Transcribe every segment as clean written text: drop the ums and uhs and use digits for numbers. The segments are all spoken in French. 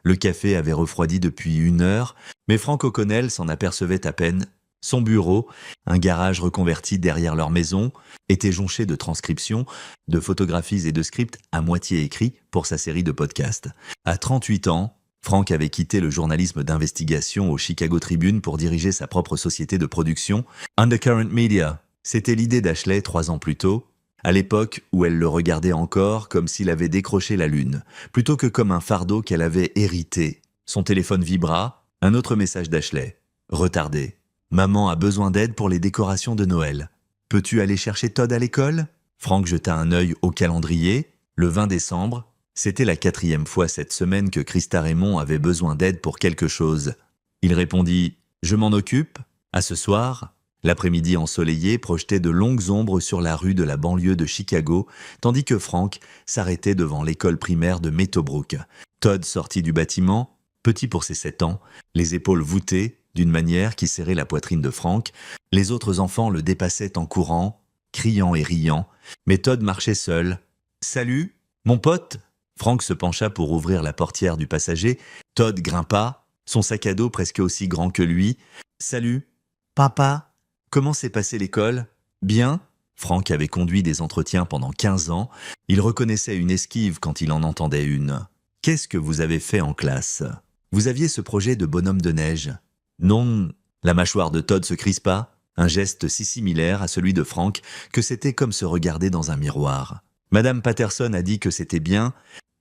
Le café avait refroidi depuis 1 heure, mais Frank O'Connell s'en apercevait à peine. Son bureau, un garage reconverti derrière leur maison, était jonché de transcriptions, de photographies et de scripts à moitié écrits pour sa série de podcasts. À 38 ans, Frank avait quitté le journalisme d'investigation au Chicago Tribune pour diriger sa propre société de production, Undercurrent Media. C'était l'idée d'Ashley 3 ans plus tôt, à l'époque où elle le regardait encore comme s'il avait décroché la lune, plutôt que comme un fardeau qu'elle avait hérité. Son téléphone vibra, un autre message d'Ashley. Retardé. Maman a besoin d'aide pour les décorations de Noël. Peux-tu aller chercher Todd à l'école? Frank jeta un œil au calendrier. Le 20 décembre, c'était la 4e fois cette semaine que Christa Raymond avait besoin d'aide pour quelque chose. Il répondit « Je m'en occupe ». À ce soir, l'après-midi ensoleillé projetait de longues ombres sur la rue de la banlieue de Chicago, tandis que Frank s'arrêtait devant l'école primaire de Meadowbrook. Todd sortit du bâtiment, petit pour ses 7 ans, les épaules voûtées, d'une manière qui serrait la poitrine de Frank. Les autres enfants le dépassaient en courant, criant et riant, mais Todd marchait seul. « Salut, mon pote !» Frank se pencha pour ouvrir la portière du passager. Todd grimpa, son sac à dos presque aussi grand que lui. « Salut, papa, comment s'est passée l'école? Bien ?» Frank avait conduit des entretiens pendant 15 ans. Il reconnaissait une esquive quand il en entendait une. « Qu'est-ce que vous avez fait en classe? Vous aviez ce projet de bonhomme de neige. » Non, la mâchoire de Todd se crispa, un geste si similaire à celui de Frank que c'était comme se regarder dans un miroir. Madame Patterson a dit que c'était bien.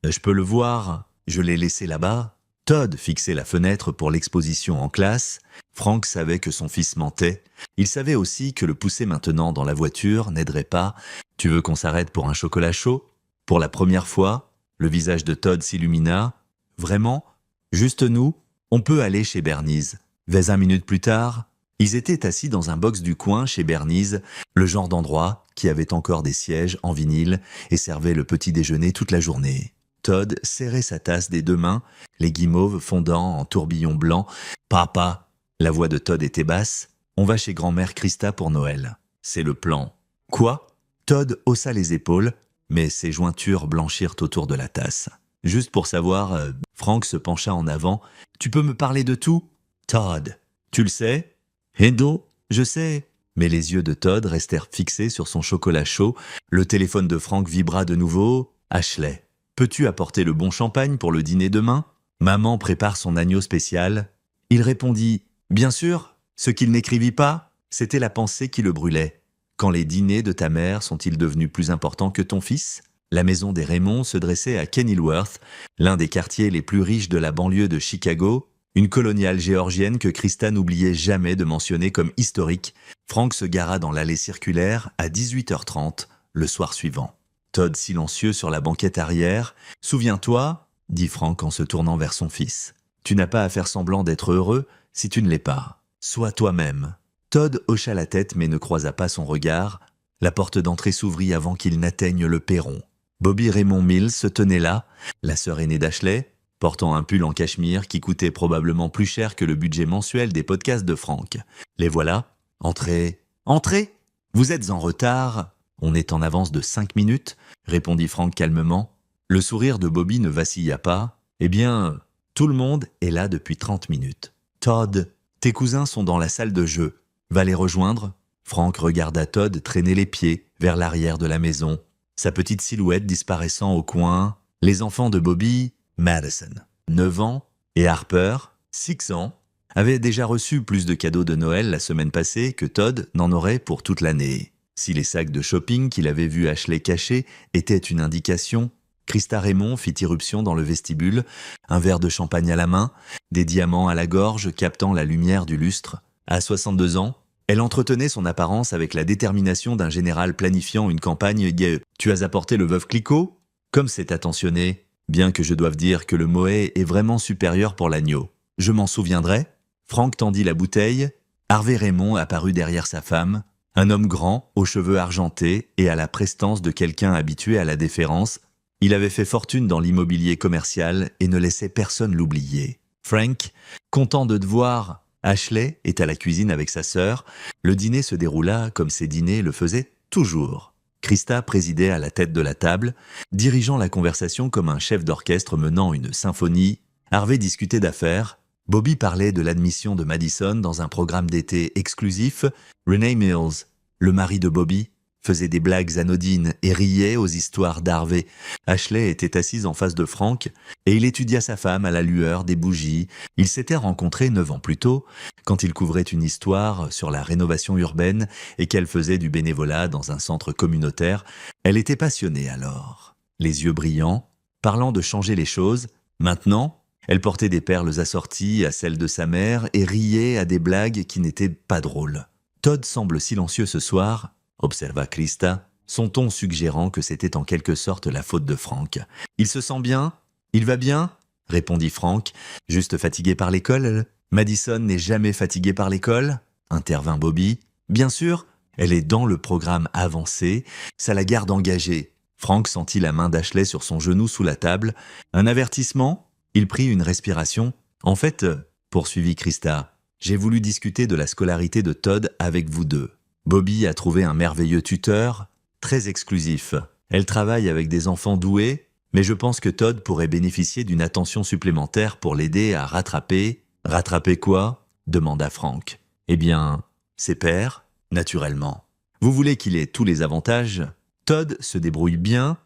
Je peux le voir, je l'ai laissé là-bas. Todd fixait la fenêtre pour l'exposition en classe. Frank savait que son fils mentait. Il savait aussi que le pousser maintenant dans la voiture n'aiderait pas. « Tu veux qu'on s'arrête pour un chocolat chaud ?» Pour la première fois, le visage de Todd s'illumina. « Vraiment? Juste nous? On peut aller chez Bernice. » 20 minutes plus tard, ils étaient assis dans un box du coin chez Bernice, le genre d'endroit qui avait encore des sièges en vinyle et servait le petit déjeuner toute la journée. Todd serrait sa tasse des 2 mains, les guimauves fondant en tourbillons blancs. « Papa !» La voix de Todd était basse. « On va chez grand-mère Christa pour Noël. C'est le plan. »« Quoi ?» Todd haussa les épaules, mais ses jointures blanchirent autour de la tasse. Juste pour savoir, Frank se pencha en avant. « Tu peux me parler de tout ?» Todd, tu le sais? Hendo, je sais. Mais les yeux de Todd restèrent fixés sur son chocolat chaud. Le téléphone de Frank vibra de nouveau. Ashley, peux-tu apporter le bon champagne pour le dîner demain? Maman prépare son agneau spécial. Il répondit, bien sûr. Ce qu'il n'écrivit pas, c'était la pensée qui le brûlait. Quand les dîners de ta mère sont-ils devenus plus importants que ton fils? La maison des Raymond se dressait à Kenilworth, l'un des quartiers les plus riches de la banlieue de Chicago. Une coloniale géorgienne que Christa n'oubliait jamais de mentionner comme historique. Frank se gara dans l'allée circulaire à 18h30 le soir suivant. Todd silencieux sur la banquette arrière. « Souviens-toi, » dit Frank en se tournant vers son fils. « Tu n'as pas à faire semblant d'être heureux si tu ne l'es pas. Sois toi-même. » Todd hocha la tête mais ne croisa pas son regard. La porte d'entrée s'ouvrit avant qu'il n'atteigne le perron. Bobby Raymond Mills se tenait là, la sœur aînée d'Ashley, portant un pull en cachemire qui coûtait probablement plus cher que le budget mensuel des podcasts de Frank. Les voilà. Entrez. Entrez. Vous êtes en retard. On est en avance de 5 minutes, répondit Frank calmement. Le sourire de Bobby ne vacilla pas. Eh bien, tout le monde est là depuis 30 minutes. Todd, tes cousins sont dans la salle de jeu. Va les rejoindre. Frank regarda Todd traîner les pieds vers l'arrière de la maison, sa petite silhouette disparaissant au coin. Les enfants de Bobby, Madison, 9 ans, et Harper, 6 ans, avaient déjà reçu plus de cadeaux de Noël la semaine passée que Todd n'en aurait pour toute l'année. Si les sacs de shopping qu'il avait vu Ashley cacher étaient une indication, Christa Raymond fit irruption dans le vestibule, un verre de champagne à la main, des diamants à la gorge captant la lumière du lustre. À 62 ans, elle entretenait son apparence avec la détermination d'un général planifiant une campagne gaie. « Tu as apporté le veuve Clicquot ?» Comme c'est attentionné. Bien que je doive dire que le Moët est vraiment supérieur pour l'agneau. Je m'en souviendrai. Frank tendit la bouteille. Harvey Raymond apparut derrière sa femme. Un homme grand, aux cheveux argentés et à la prestance de quelqu'un habitué à la déférence. Il avait fait fortune dans l'immobilier commercial et ne laissait personne l'oublier. Frank, content de te voir. Ashley est à la cuisine avec sa sœur. Le dîner se déroula comme ses dîners le faisaient toujours. Christa présidait à la tête de la table, dirigeant la conversation comme un chef d'orchestre menant une symphonie. Harvey discutait d'affaires. Bobby parlait de l'admission de Madison dans un programme d'été exclusif. Renee Mills, le mari de Bobby, faisait des blagues anodines et riait aux histoires d'Harvey. Ashley était assise en face de Frank et il étudia sa femme à la lueur des bougies. Ils s'étaient rencontrés 9 ans plus tôt, quand il couvrait une histoire sur la rénovation urbaine et qu'elle faisait du bénévolat dans un centre communautaire. Elle était passionnée alors, les yeux brillants, parlant de changer les choses. Maintenant, elle portait des perles assorties à celles de sa mère et riait à des blagues qui n'étaient pas drôles. Todd semble silencieux ce soir, observa Krista, son ton suggérant que c'était en quelque sorte la faute de Frank. « Il se sent bien? Il va bien ?» répondit Frank. « Juste fatigué par l'école ?»« Madison n'est jamais fatiguée par l'école ?» intervint Bobby. « Bien sûr, elle est dans le programme avancé, ça la garde engagée. » Frank sentit la main d'Ashley sur son genou sous la table. « Un avertissement ?» Il prit une respiration. « En fait, poursuivit Krista, j'ai voulu discuter de la scolarité de Todd avec vous deux. Bobby a trouvé un merveilleux tuteur, très exclusif. Elle travaille avec des enfants doués, mais je pense que Todd pourrait bénéficier d'une attention supplémentaire pour l'aider à rattraper... »« Rattraper quoi ?» demanda Frank. « Eh bien, ses pairs, naturellement. Vous voulez qu'il ait tous les avantages ? Todd se débrouille bien,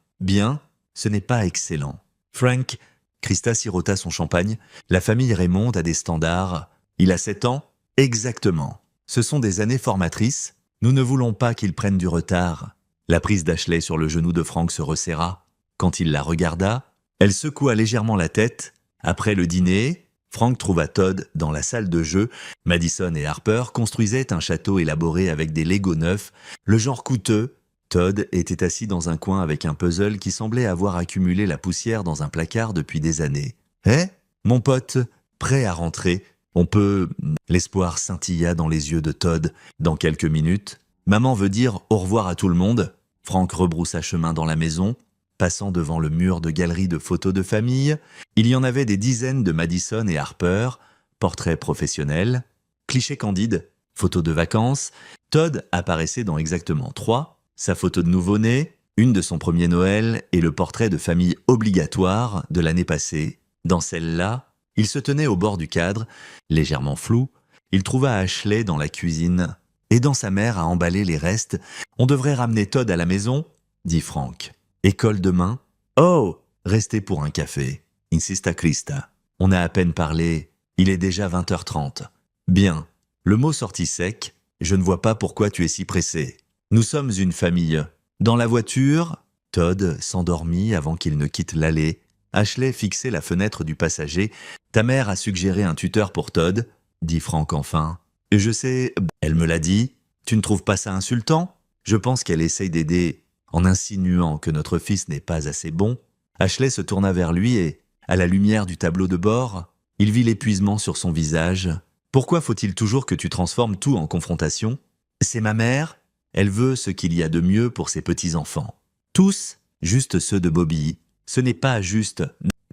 ce n'est pas excellent. Frank... » Krista sirota son champagne. « La famille Raymond a des standards. Il a 7 ans ? Exactement. Ce sont des années formatrices. Nous ne voulons pas qu'il prenne du retard. » La prise d'Ashley sur le genou de Frank se resserra. Quand il la regarda, elle secoua légèrement la tête. Après le dîner, Frank trouva Todd dans la salle de jeu. Madison et Harper construisaient un château élaboré avec des Legos neufs, le genre coûteux. Todd était assis dans un coin avec un puzzle qui semblait avoir accumulé la poussière dans un placard depuis des années. « Eh, mon pote, prêt à rentrer ? On peut... » L'espoir scintilla dans les yeux de Todd. Dans quelques minutes, maman veut dire au revoir à tout le monde. Frank rebroussa chemin dans la maison, passant devant le mur de galeries de photos de famille. Il y en avait des dizaines de Madison et Harper, portraits professionnels, clichés candides, photos de vacances. Todd apparaissait dans exactement 3. Sa photo de nouveau-né, une de son premier Noël et le portrait de famille obligatoire de l'année passée. Dans celle-là, il se tenait au bord du cadre, légèrement flou. Il trouva Ashley dans la cuisine, aidant sa mère à emballer les restes. « On devrait ramener Todd à la maison ?» dit Frank. « École demain ?»« Oh, restez pour un café » insista Krista. « On a à peine parlé. Il est déjà 20h30. »« Bien. » Le mot sortit sec. « Je ne vois pas pourquoi tu es si pressé. Nous sommes une famille. » Dans la voiture, Todd s'endormit avant qu'il ne quitte l'allée. Ashley fixait la fenêtre du passager. « Ta mère a suggéré un tuteur pour Todd ?» dit Frank enfin. « Je sais, elle me l'a dit. Tu ne trouves pas ça insultant ? Je pense qu'elle essaye d'aider en insinuant que notre fils n'est pas assez bon. » Ashley se tourna vers lui et, à la lumière du tableau de bord, il vit l'épuisement sur son visage. « Pourquoi faut-il toujours que tu transformes tout en confrontation ? C'est ma mère. Elle veut ce qu'il y a de mieux pour ses petits-enfants. Tous, juste ceux de Bobby. Ce n'est pas juste,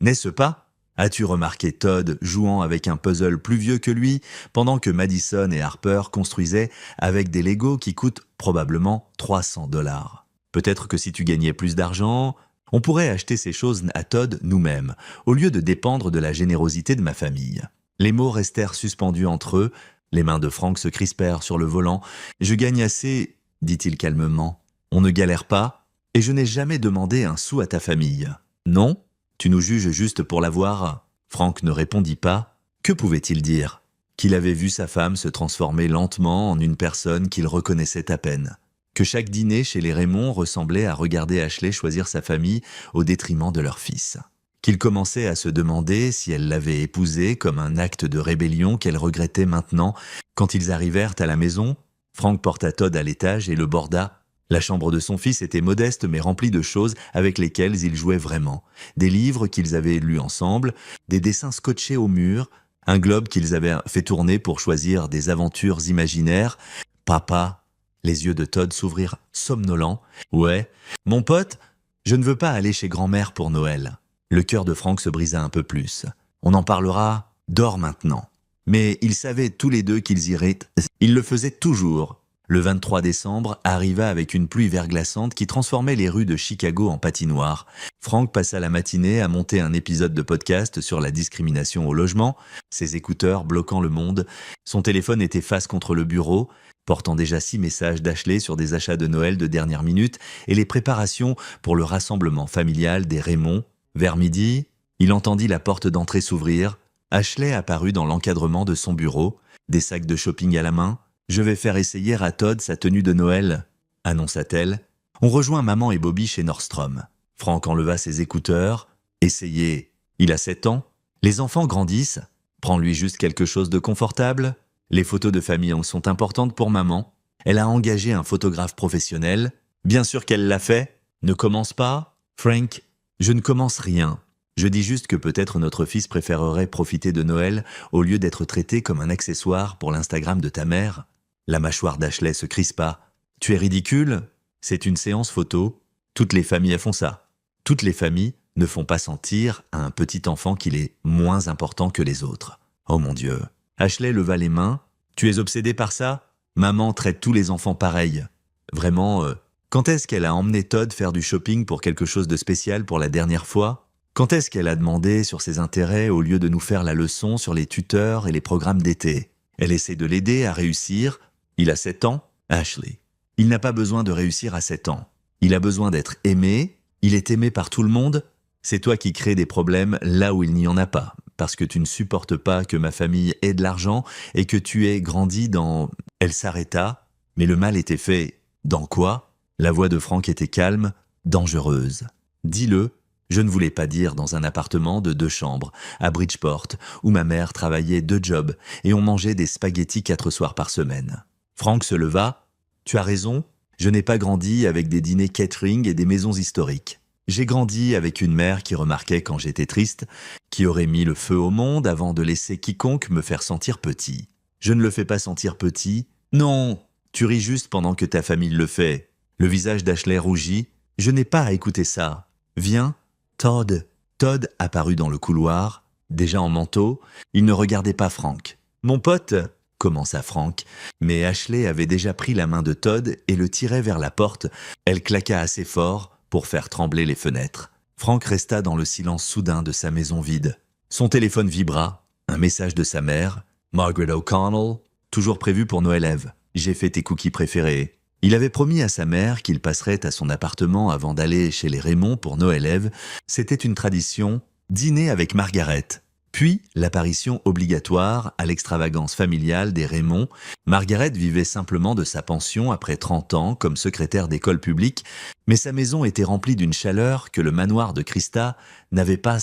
n'est-ce pas ? As-tu remarqué Todd jouant avec un puzzle plus vieux que lui, pendant que Madison et Harper construisaient avec des Legos qui coûtent probablement $300 ? Peut-être que si tu gagnais plus d'argent, on pourrait acheter ces choses à Todd nous-mêmes, au lieu de dépendre de la générosité de ma famille. Les mots restèrent suspendus entre eux. Les mains de Frank se crispèrent sur le volant. « Je gagne assez, » dit-il calmement. « On ne galère pas, et je n'ai jamais demandé un sou à ta famille. »« Non ? Tu nous juges juste pour l'avoir ?» Frank ne répondit pas. Que pouvait-il dire ? Qu'il avait vu sa femme se transformer lentement en une personne qu'il reconnaissait à peine. Que chaque dîner chez les Raymond ressemblait à regarder Ashley choisir sa famille au détriment de leur fils. Qu'il commençait à se demander si elle l'avait épousé comme un acte de rébellion qu'elle regrettait maintenant. Quand ils arrivèrent à la maison, Frank porta Todd à l'étage et le borda. La chambre de son fils était modeste mais remplie de choses avec lesquelles ils jouaient vraiment. Des livres qu'ils avaient lus ensemble, des dessins scotchés au mur, un globe qu'ils avaient fait tourner pour choisir des aventures imaginaires. « Papa !» Les yeux de Todd s'ouvrirent somnolents. « Ouais, mon pote, je ne veux pas aller chez grand-mère pour Noël. » Le cœur de Frank se brisa un peu plus. « On en parlera, dors maintenant. » Mais ils savaient tous les deux qu'ils iraient. Ils le faisaient toujours. Le 23 décembre arriva avec une pluie verglaçante qui transformait les rues de Chicago en patinoire. Frank passa la matinée à monter un épisode de podcast sur la discrimination au logement, ses écouteurs bloquant le monde. Son téléphone était face contre le bureau, portant déjà 6 messages d'Ashley sur des achats de Noël de dernière minute et les préparations pour le rassemblement familial des Raymond. Vers midi, il entendit la porte d'entrée s'ouvrir. Ashley apparut dans l'encadrement de son bureau, des sacs de shopping à la main. « Je vais faire essayer à Todd sa tenue de Noël », annonça-t-elle. On rejoint maman et Bobby chez Nordstrom. Frank enleva ses écouteurs. « Essayez. Il a 7 ans. Les enfants grandissent. Prends-lui juste quelque chose de confortable. Les photos de famille en sont importantes pour maman. Elle a engagé un photographe professionnel. Bien sûr qu'elle l'a fait. Ne commence pas. Frank, je ne commence rien. Je dis juste que peut-être notre fils préférerait profiter de Noël au lieu d'être traité comme un accessoire pour l'Instagram de ta mère. » La mâchoire d'Ashley se crispa. « Tu es ridicule ? C'est une séance photo. Toutes les familles font ça. Toutes les familles ne font pas sentir à un petit enfant qu'il est moins important que les autres. Oh mon Dieu. » Ashley leva les mains. « Tu es obsédé par ça ? Maman traite tous les enfants pareil. Vraiment, quand est-ce qu'elle a emmené Todd faire du shopping pour quelque chose de spécial pour la dernière fois ? Quand est-ce qu'elle a demandé sur ses intérêts au lieu de nous faire la leçon sur les tuteurs et les programmes d'été ? Elle essaie de l'aider à réussir. Il a 7 ans, Ashley. Il n'a pas besoin de réussir à 7 ans. Il a besoin d'être aimé. Il est aimé par tout le monde. C'est toi qui crées des problèmes là où il n'y en a pas, parce que tu ne supportes pas que ma famille ait de l'argent et que tu aies grandi dans... » Elle s'arrêta, mais le mal était fait. « Dans quoi ?» La voix de Frank était calme, dangereuse. « Dis-le. Je ne voulais pas dire dans un appartement de 2 chambres, à Bridgeport, où ma mère travaillait 2 jobs et on mangeait des spaghettis 4 soirs par semaine. » Frank se leva. « Tu as raison, je n'ai pas grandi avec des dîners catering et des maisons historiques. J'ai grandi avec une mère qui remarquait quand j'étais triste, qui aurait mis le feu au monde avant de laisser quiconque me faire sentir petit. Je ne le fais pas sentir petit. Non, tu ris juste pendant que ta famille le fait. » Le visage d'Ashley rougit. « Je n'ai pas à écouter ça. Viens. » Todd. Todd apparut dans le couloir, déjà en manteau. Il ne regardait pas Frank. « Mon pote !» commença Frank, mais Ashley avait déjà pris la main de Todd et le tirait vers la porte. Elle claqua assez fort pour faire trembler les fenêtres. Frank resta dans le silence soudain de sa maison vide. Son téléphone vibra. Un message de sa mère. « Margaret O'Connell, toujours prévu pour Noël Eve. J'ai fait tes cookies préférés. » Il avait promis à sa mère qu'il passerait à son appartement avant d'aller chez les Raymond pour Noël Eve. C'était une tradition, dîner avec Margaret. Puis, l'apparition obligatoire à l'extravagance familiale des Raymond. Margaret vivait simplement de sa pension après 30 ans comme secrétaire d'école publique, mais sa maison était remplie d'une chaleur que le manoir de Christa n'avait pas.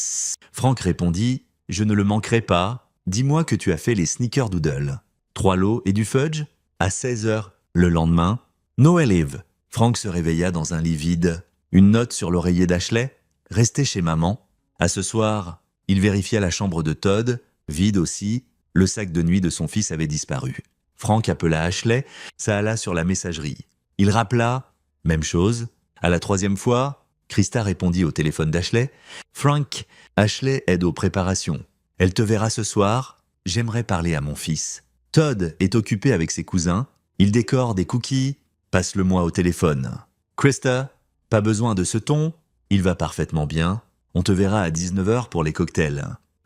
Frank répondit « Je ne le manquerai pas. Dis-moi que tu as fait les snickerdoodles. 3 lots et du fudge ? À 16 heures. Le lendemain, Noël Eve. » Frank se réveilla dans un lit vide. Une note sur l'oreiller d'Ashley. « Restez chez maman. » À ce soir, il vérifia la chambre de Todd, vide aussi. Le sac de nuit de son fils avait disparu. Frank appela Ashley, ça alla sur la messagerie. Il rappela, même chose. À la 3e fois, Christa répondit au téléphone d'Ashley. « Frank, Ashley aide aux préparations. Elle te verra ce soir. J'aimerais parler à mon fils. Todd est occupé avec ses cousins. Il décore des cookies. Passe-le-moi au téléphone. Christa, pas besoin de ce ton. Il va parfaitement bien. On te verra à 19h pour les cocktails.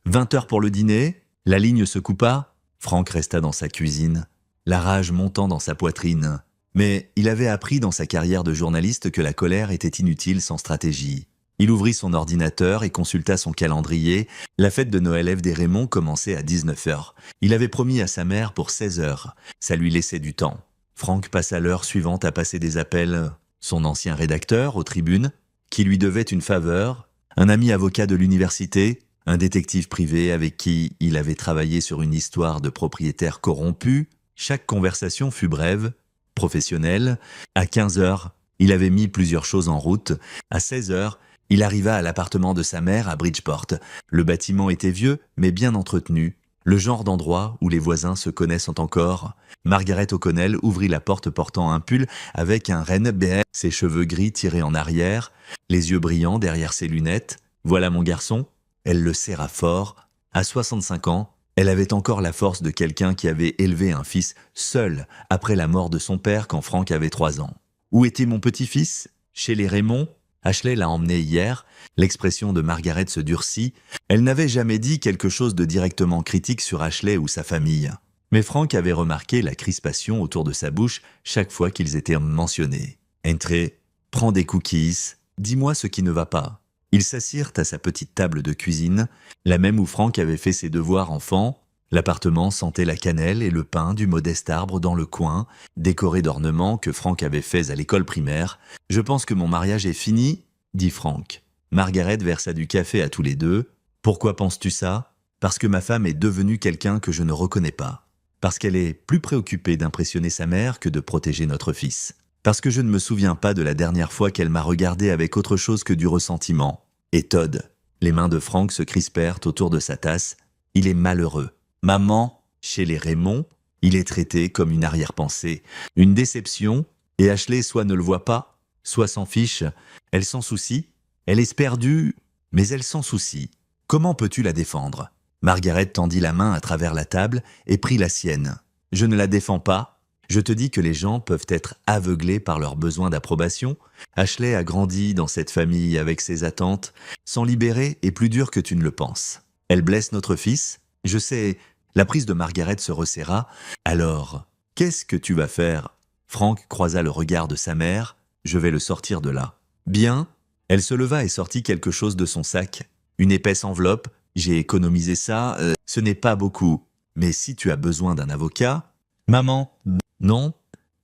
20h pour le dîner. » La ligne se coupa. Frank resta dans sa cuisine, la rage montant dans sa poitrine. Mais il avait appris dans sa carrière de journaliste que la colère était inutile sans stratégie. Il ouvrit son ordinateur et consulta son calendrier. La fête de Noël Eve des Raymond commençait à 19h. Il avait promis à sa mère pour 16h. Ça lui laissait du temps. Frank passa l'heure suivante à passer des appels. Son ancien rédacteur aux tribunes, qui lui devait une faveur, un ami avocat de l'université, un détective privé avec qui il avait travaillé sur une histoire de propriétaire corrompu. Chaque conversation fut brève, professionnelle. À 15h, il avait mis plusieurs choses en route. À 16h, il arriva à l'appartement de sa mère à Bridgeport. Le bâtiment était vieux, mais bien entretenu. Le genre d'endroit où les voisins se connaissent encore. Margaret O'Connell ouvrit la porte portant un pull avec un renne BR, ses cheveux gris tirés en arrière, les yeux brillants derrière ses lunettes. « Voilà mon garçon !» Elle le serra fort. À 65 ans, Elle avait encore la force de quelqu'un qui avait élevé un fils seul après la mort de son père quand Frank avait 3 ans. Où était mon petit-fils? Chez les Raymond? Ashley l'a emmené hier. L'expression de Margaret se durcit. Elle n'avait jamais dit quelque chose de directement critique sur Ashley ou sa famille. Mais Frank avait remarqué la crispation autour de sa bouche chaque fois qu'ils étaient mentionnés. Entrée, prends des cookies, dis-moi ce qui ne va pas. Ils s'assirent à sa petite table de cuisine, la même où Frank avait fait ses devoirs enfant. L'appartement sentait la cannelle et le pin du modeste arbre dans le coin, décoré d'ornements que Frank avait faits à l'école primaire. « Je pense que mon mariage est fini ?» dit Frank. Margaret versa du café à tous les deux. « Pourquoi penses-tu ça ? Parce que ma femme est devenue quelqu'un que je ne reconnais pas. Parce qu'elle est plus préoccupée d'impressionner sa mère que de protéger notre fils. Parce que je ne me souviens pas de la dernière fois qu'elle m'a regardé avec autre chose que du ressentiment. Et Todd ?» Les mains de Frank se crispèrent autour de sa tasse. « Il est malheureux. Maman, chez les Raymond, il est traité comme une arrière-pensée, une déception, et Ashley soit ne le voit pas, soit s'en fiche. Elle s'en soucie. Elle est perdue, mais elle s'en soucie. Comment peux-tu la défendre ?» Margaret tendit la main à travers la table et prit la sienne. « Je ne la défends pas. Je te dis que les gens peuvent être aveuglés par leur besoin d'approbation. Ashley a grandi dans cette famille avec ses attentes. S'en libérer est plus dur que tu ne le penses. Elle blesse notre fils. Je sais, la prise de Margaret se resserra. Alors, qu'est-ce que tu vas faire ?» Frank croisa le regard de sa mère. « Je vais le sortir de là. »« Bien ?» Elle se leva et sortit quelque chose de son sac. Une épaisse enveloppe. « J'ai économisé ça. Ce n'est pas beaucoup. Mais si tu as besoin d'un avocat... »« Maman, non,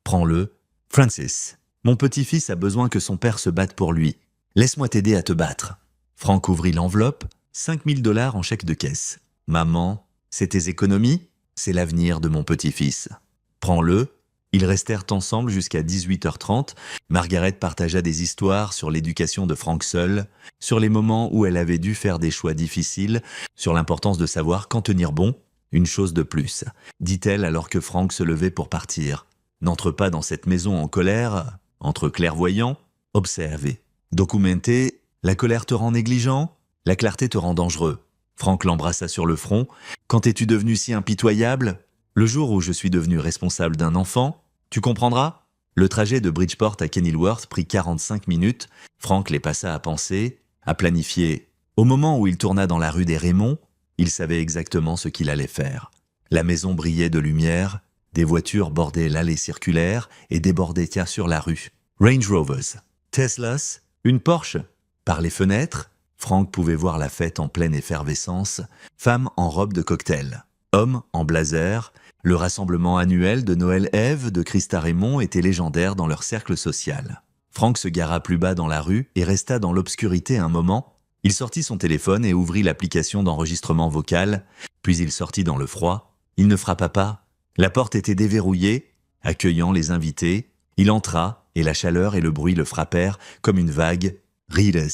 prends-le. Francis, mon petit-fils a besoin que son père se batte pour lui. Laisse-moi t'aider à te battre. » Frank ouvrit l'enveloppe. 5 000 $ en chèque de caisse. « Maman, c'est tes économies? C'est l'avenir de mon petit-fils. Prends-le. » Ils restèrent ensemble jusqu'à 18h30. Margaret partagea des histoires sur l'éducation de Frank seul, sur les moments où elle avait dû faire des choix difficiles, sur l'importance de savoir quand tenir bon. « Une chose de plus, » dit-elle alors que Frank se levait pour partir. « N'entre pas dans cette maison en colère, entre clairvoyants, observez. Documentez, la colère te rend négligent, la clarté te rend dangereux. » Frank l'embrassa sur le front. « Quand es-tu devenu si impitoyable ? Le jour où je suis devenu responsable d'un enfant, tu comprendras ?» Le trajet de Bridgeport à Kenilworth prit 45 minutes. Frank les passa à penser, à planifier. Au moment où il tourna dans la rue des Raymond, il savait exactement ce qu'il allait faire. La maison brillait de lumière, des voitures bordaient l'allée circulaire et débordaient sur la rue. Range Rovers, Teslas, une Porsche. Par les fenêtres, Frank pouvait voir la fête en pleine effervescence, femmes en robe de cocktail, hommes en blazer. Le rassemblement annuel de Noël Eve de Christa Raymond était légendaire dans leur cercle social. Frank se gara plus bas dans la rue et resta dans l'obscurité un moment. Il sortit son téléphone et ouvrit l'application d'enregistrement vocal, puis il sortit dans le froid. Il ne frappa pas. La porte était déverrouillée, accueillant les invités. Il entra et la chaleur et le bruit le frappèrent comme une vague. Rides,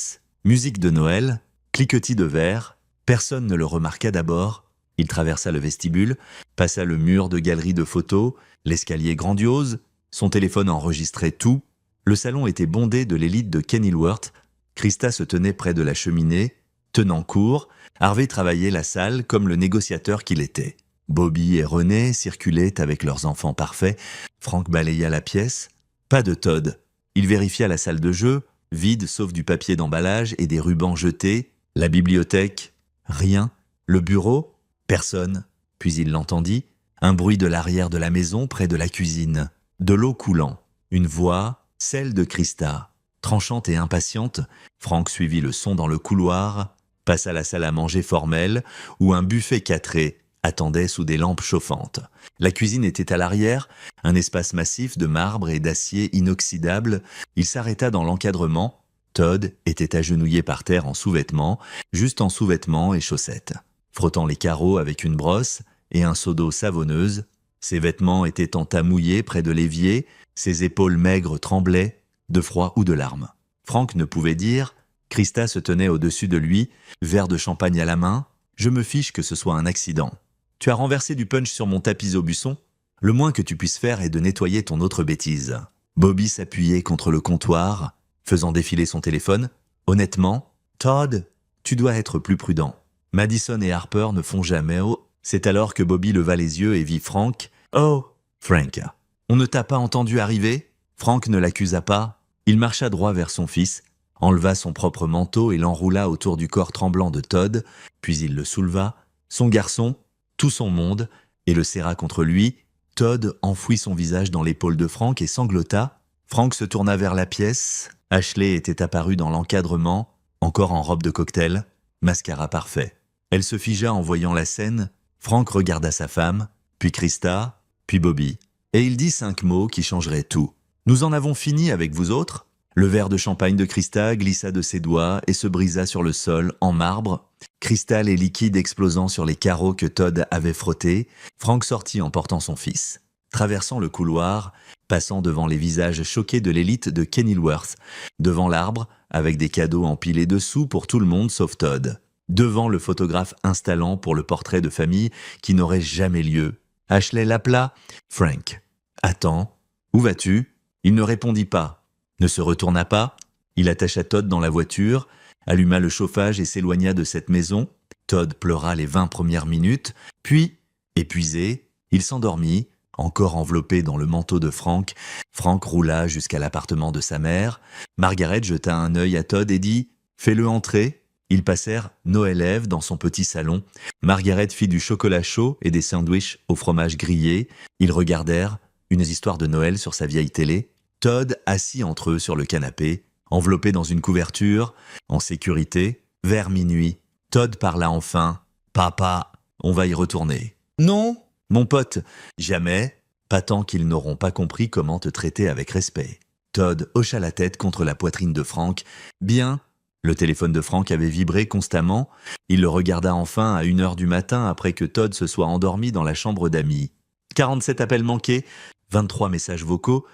musique de Noël, cliquetis de verre. Personne ne le remarqua d'abord. Il traversa le vestibule, passa le mur de galerie de photos, l'escalier grandiose. Son téléphone enregistrait tout. Le salon était bondé de l'élite de Kenilworth. Christa se tenait près de la cheminée, tenant court. Harvey travaillait la salle comme le négociateur qu'il était. Bobby et René circulaient avec leurs enfants parfaits. Frank balaya la pièce. Pas de Todd. Il vérifia la salle de jeu, vide sauf du papier d'emballage et des rubans jetés. La bibliothèque, rien. Le bureau, personne. Puis il l'entendit. Un bruit de l'arrière de la maison près de la cuisine. De l'eau coulant. Une voix, celle de Christa. Tranchante et impatiente, Frank suivit le son dans le couloir, passa la salle à manger formelle, où un buffet quatré attendait sous des lampes chauffantes. La cuisine était à l'arrière, un espace massif de marbre et d'acier inoxydable. Il s'arrêta dans l'encadrement. Todd était agenouillé par terre en sous-vêtements, juste en sous-vêtements et chaussettes, frottant les carreaux avec une brosse et un seau d'eau savonneuse. Ses vêtements étaient en tas mouillé près de l'évier, ses épaules maigres tremblaient, de froid ou de larmes. Frank ne pouvait dire. Christa se tenait au-dessus de lui, verre de champagne à la main. « Je me fiche que ce soit un accident. Tu as renversé du punch sur mon tapis Aubusson. Le moins que tu puisses faire est de nettoyer ton autre bêtise. » Bobby s'appuyait contre le comptoir, faisant défiler son téléphone. « Honnêtement, Todd, tu dois être plus prudent. Madison et Harper ne font jamais... Oh, C'est alors que Bobby leva les yeux et vit Frank. « Oh, Frank, on ne t'a pas entendu arriver ?» Frank ne l'accusa pas. Il marcha droit vers son fils, enleva son propre manteau et l'enroula autour du corps tremblant de Todd, puis il le souleva, son garçon, tout son monde, et le serra contre lui. Todd enfouit son visage dans l'épaule de Frank et sanglota. Frank se tourna vers la pièce. Ashley était apparue dans l'encadrement, encore en robe de cocktail, mascara parfait. Elle se figea en voyant la scène. Frank regarda sa femme, puis Krista, puis Bobby. Et il dit 5 mots qui changeraient tout. « Nous en avons fini avec vous autres ?» Le verre de champagne de Krista glissa de ses doigts et se brisa sur le sol, en marbre. Cristal et liquide explosant sur les carreaux que Todd avait frottés, Frank sortit en portant son fils. Traversant le couloir, passant devant les visages choqués de l'élite de Kenilworth, devant l'arbre, avec des cadeaux empilés dessous pour tout le monde sauf Todd, devant le photographe installant pour le portrait de famille qui n'aurait jamais lieu. Ashley l'appela « Frank. »« Attends, où vas-tu » Il ne répondit pas, ne se retourna pas. Il attacha Todd dans la voiture, alluma le chauffage et s'éloigna de cette maison. Todd pleura les 20 premières minutes, puis, épuisé, il s'endormit, encore enveloppé dans le manteau de Frank. Frank roula jusqu'à l'appartement de sa mère. Margaret jeta un œil à Todd et dit « Fais-le entrer ». Ils passèrent Noël Eve dans son petit salon. Margaret fit du chocolat chaud et des sandwichs au fromage grillé. Ils regardèrent une histoire de Noël sur sa vieille télé. Todd assis entre eux sur le canapé, enveloppé dans une couverture, en sécurité. Vers minuit, Todd parla enfin. « Papa, on va y retourner. »« Non, mon pote, jamais, pas tant qu'ils n'auront pas compris comment te traiter avec respect. » Todd hocha la tête contre la poitrine de Frank. « Bien. » Le téléphone de Frank avait vibré constamment. Il le regarda enfin à 1h du matin après que Todd se soit endormi dans la chambre d'amis. 47 appels manqués, 23 messages vocaux,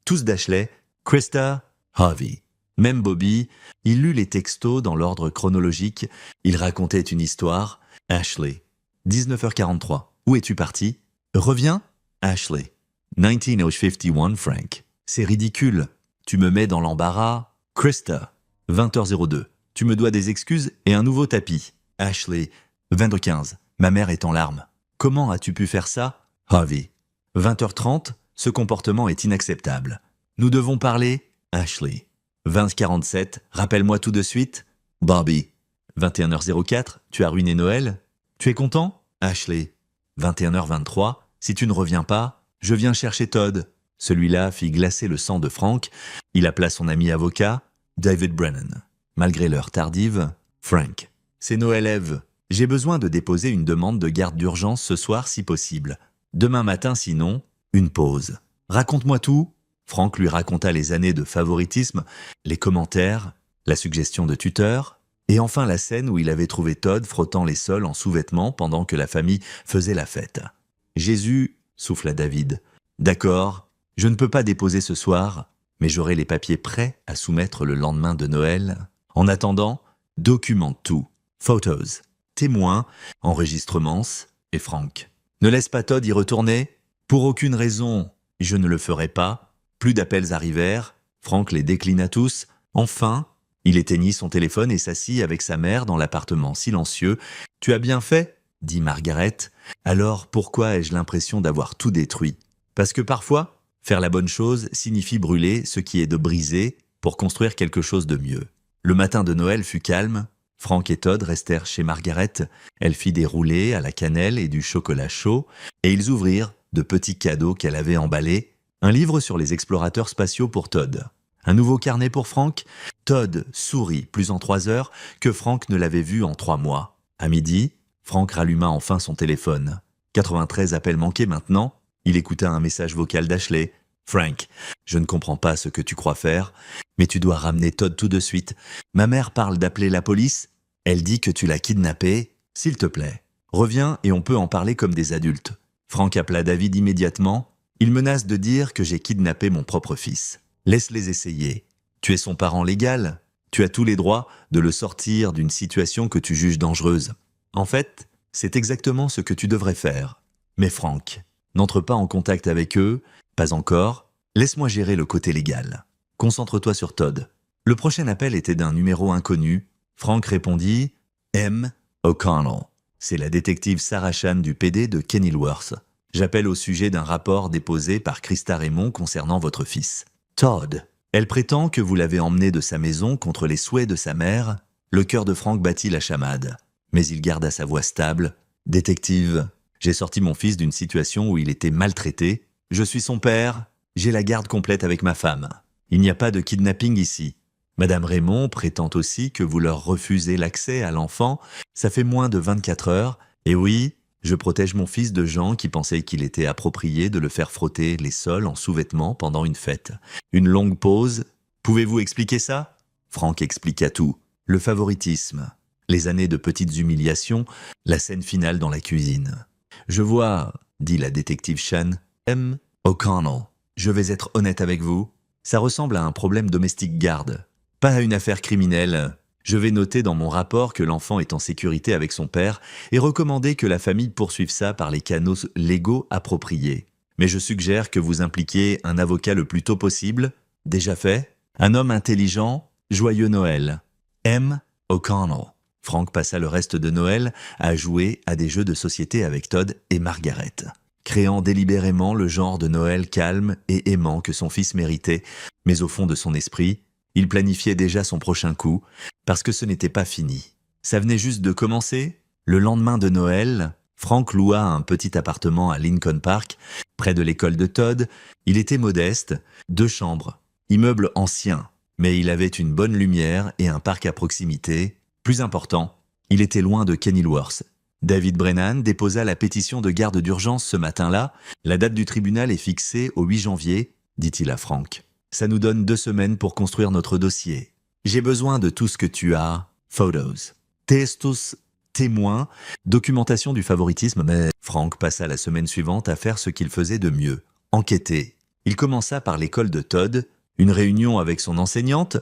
tous d'Ashley, Krista, Harvey. Même Bobby, il lut les textos dans l'ordre chronologique. Il racontait une histoire. Ashley. 19h43. Où es-tu parti? Reviens? Ashley. 19h51, Frank. C'est ridicule. Tu me mets dans l'embarras. Krista. 20h02. Tu me dois des excuses et un nouveau tapis. Ashley. 22h15. Ma mère est en larmes. Comment as-tu pu faire ça? Harvey. 20h30. Ce comportement est inacceptable. Nous devons parler. Ashley. 20h47. Rappelle-moi tout de suite. Bobby. 21h04. Tu as ruiné Noël? Tu es content? Ashley. 21h23. Si tu ne reviens pas, je viens chercher Todd. Celui-là fit glacer le sang de Frank. Il appela son ami avocat, David Brennan. Malgré l'heure tardive, Frank. C'est Noël Eve. J'ai besoin de déposer une demande de garde d'urgence ce soir si possible. Demain matin sinon, une pause. Raconte-moi tout. Frank lui raconta les années de favoritisme, les commentaires, la suggestion de tuteur, et enfin la scène où il avait trouvé Todd frottant les sols en sous-vêtements pendant que la famille faisait la fête. « Jésus, souffla David. D'accord, je ne peux pas déposer ce soir, mais j'aurai les papiers prêts à soumettre le lendemain de Noël. En attendant, documente tout. Photos, témoins, enregistrements et Frank. Ne laisse pas Todd y retourner. Pour aucune raison, je ne le ferai pas. » Plus d'appels arrivèrent. Frank les déclina tous. Enfin, il éteignit son téléphone et s'assit avec sa mère dans l'appartement silencieux. « Tu as bien fait ?» dit Margaret. « Alors pourquoi ai-je l'impression d'avoir tout détruit? Parce que parfois, faire la bonne chose signifie brûler ce qui est de brisé pour construire quelque chose de mieux. » Le matin de Noël fut calme. Frank et Todd restèrent chez Margaret. Elle fit des roulés à la cannelle et du chocolat chaud, et ils ouvrirent de petits cadeaux qu'elle avait emballés. Un livre sur les explorateurs spatiaux pour Todd. Un nouveau carnet pour Frank. Todd sourit plus en 3 heures que Frank ne l'avait vu en 3 mois. À midi, Frank ralluma enfin son téléphone. 93 appels manqués maintenant. Il écouta un message vocal d'Ashley. « Frank, je ne comprends pas ce que tu crois faire, mais tu dois ramener Todd tout de suite. Ma mère parle d'appeler la police. Elle dit que tu l'as kidnappé. S'il te plaît, reviens et on peut en parler comme des adultes. » Frank appela David immédiatement. Il menace de dire que j'ai kidnappé mon propre fils. Laisse-les essayer. Tu es son parent légal. Tu as tous les droits de le sortir d'une situation que tu juges dangereuse. En fait, c'est exactement ce que tu devrais faire. Mais Frank, n'entre pas en contact avec eux, pas encore. Laisse-moi gérer le côté légal. Concentre-toi sur Todd. Le prochain appel était d'un numéro inconnu. Frank répondit « M. O'Connell ». c'est la détective Sarah Chan du PD de Kenilworth. J'appelle au sujet d'un rapport déposé par Christa Raymond concernant votre fils. Todd. Elle prétend que vous l'avez emmené de sa maison contre les souhaits de sa mère. Le cœur de Frank battit la chamade. Mais il garda sa voix stable. Détective, j'ai sorti mon fils d'une situation où il était maltraité. Je suis son père. J'ai la garde complète avec ma femme. Il n'y a pas de kidnapping ici. Madame Raymond prétend aussi que vous leur refusez l'accès à l'enfant. Ça fait moins de 24 heures. Et oui, je protège mon fils de gens qui pensaient qu'il était approprié de le faire frotter les sols en sous-vêtements pendant une fête. Une longue pause. Pouvez-vous expliquer ça? Frank expliqua tout. Le favoritisme, les années de petites humiliations, la scène finale dans la cuisine. Je vois, dit la détective Chan, M. O'Connell. Je vais être honnête avec vous. Ça ressemble à un problème domestique garde, pas à une affaire criminelle. Je vais noter dans mon rapport que l'enfant est en sécurité avec son père et recommander que la famille poursuive ça par les canaux légaux appropriés. Mais je suggère que vous impliquiez un avocat le plus tôt possible. Déjà fait? Un homme intelligent, joyeux Noël. M. O'Connell. Frank passa le reste de Noël à jouer à des jeux de société avec Todd et Margaret, créant délibérément le genre de Noël calme et aimant que son fils méritait, mais au fond de son esprit, il planifiait déjà son prochain coup, parce que ce n'était pas fini. Ça venait juste de commencer. Le lendemain de Noël, Frank loua un petit appartement à Lincoln Park, près de l'école de Todd. Il était modeste, 2 chambres, immeuble ancien, mais il avait une bonne lumière et un parc à proximité. Plus important, il était loin de Kenilworth. David Brennan déposa la pétition de garde d'urgence ce matin-là. La date du tribunal est fixée au 8 janvier, dit-il à Frank. Ça nous donne 2 semaines pour construire notre dossier. J'ai besoin de tout ce que tu as. Photos, testos, témoins, documentation du favoritisme, mais Frank passa la semaine suivante à faire ce qu'il faisait de mieux, enquêter. Il commença par l'école de Todd. Une réunion avec son enseignante,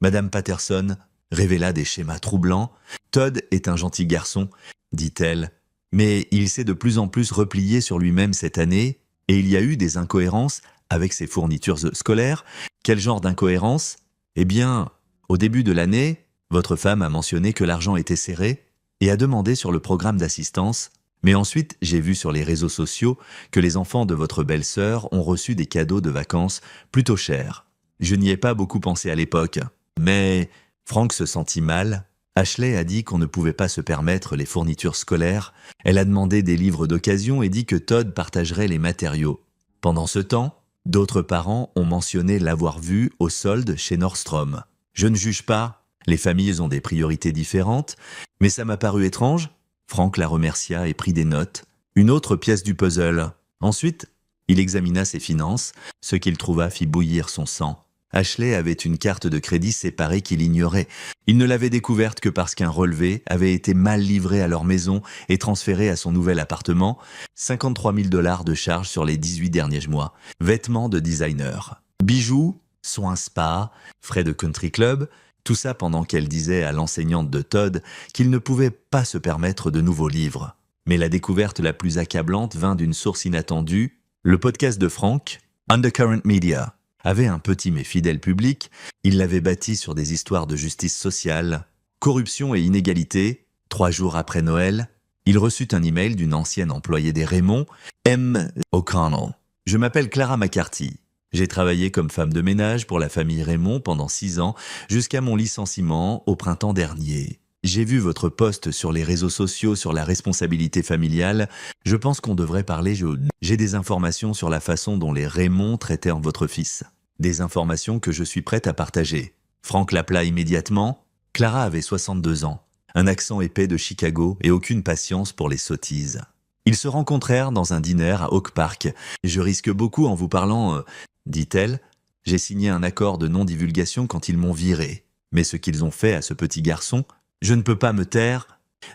Madame Patterson, révéla des schémas troublants. Todd est un gentil garçon, dit-elle, mais il s'est de plus en plus replié sur lui-même cette année et il y a eu des incohérences avec ses fournitures scolaires. Quel genre d'incohérence? Eh bien, au début de l'année, votre femme a mentionné que l'argent était serré et a demandé sur le programme d'assistance. Mais ensuite, j'ai vu sur les réseaux sociaux que les enfants de votre belle-sœur ont reçu des cadeaux de vacances plutôt chers. Je n'y ai pas beaucoup pensé à l'époque, mais Frank se sentit mal. Ashley a dit qu'on ne pouvait pas se permettre les fournitures scolaires. Elle a demandé des livres d'occasion et dit que Todd partagerait les matériaux. Pendant ce temps, d'autres parents ont mentionné l'avoir vu au solde chez Nordstrom. Je ne juge pas, les familles ont des priorités différentes, mais ça m'a paru étrange. Frank la remercia et prit des notes. Une autre pièce du puzzle. Ensuite, il examina ses finances. Ce qu'il trouva fit bouillir son sang. Ashley avait une carte de crédit séparée qu'il ignorait. Il ne l'avait découverte que parce qu'un relevé avait été mal livré à leur maison et transféré à son nouvel appartement. 53 000 $ de charges sur les 18 derniers mois. Vêtements de designer. Bijoux, soins spa, frais de country club. Tout ça pendant qu'elle disait à l'enseignante de Todd qu'il ne pouvait pas se permettre de nouveaux livres. Mais la découverte la plus accablante vint d'une source inattendue. Le podcast de Frank, Undercurrent Media, avait un petit mais fidèle public. Il l'avait bâti sur des histoires de justice sociale, corruption et inégalité. 3 jours après Noël, il reçut un email d'une ancienne employée des Raymond, M. O'Connell. « Je m'appelle Clara McCarthy. J'ai travaillé comme femme de ménage pour la famille Raymond pendant 6 ans, jusqu'à mon licenciement au printemps dernier. J'ai vu votre post sur les réseaux sociaux sur la responsabilité familiale. Je pense qu'on devrait parler. J'ai des informations sur la façon dont les Raymond traitaient votre fils. Des informations que je suis prête à partager. » Frank l'appela immédiatement. Clara avait 62 ans, un accent épais de Chicago et aucune patience pour les sottises. Ils se rencontrèrent dans un dîner à Oak Park. « Je risque beaucoup en vous parlant, dit-elle. J'ai signé un accord de non-divulgation quand ils m'ont viré. Mais ce qu'ils ont fait à ce petit garçon, je ne peux pas me taire.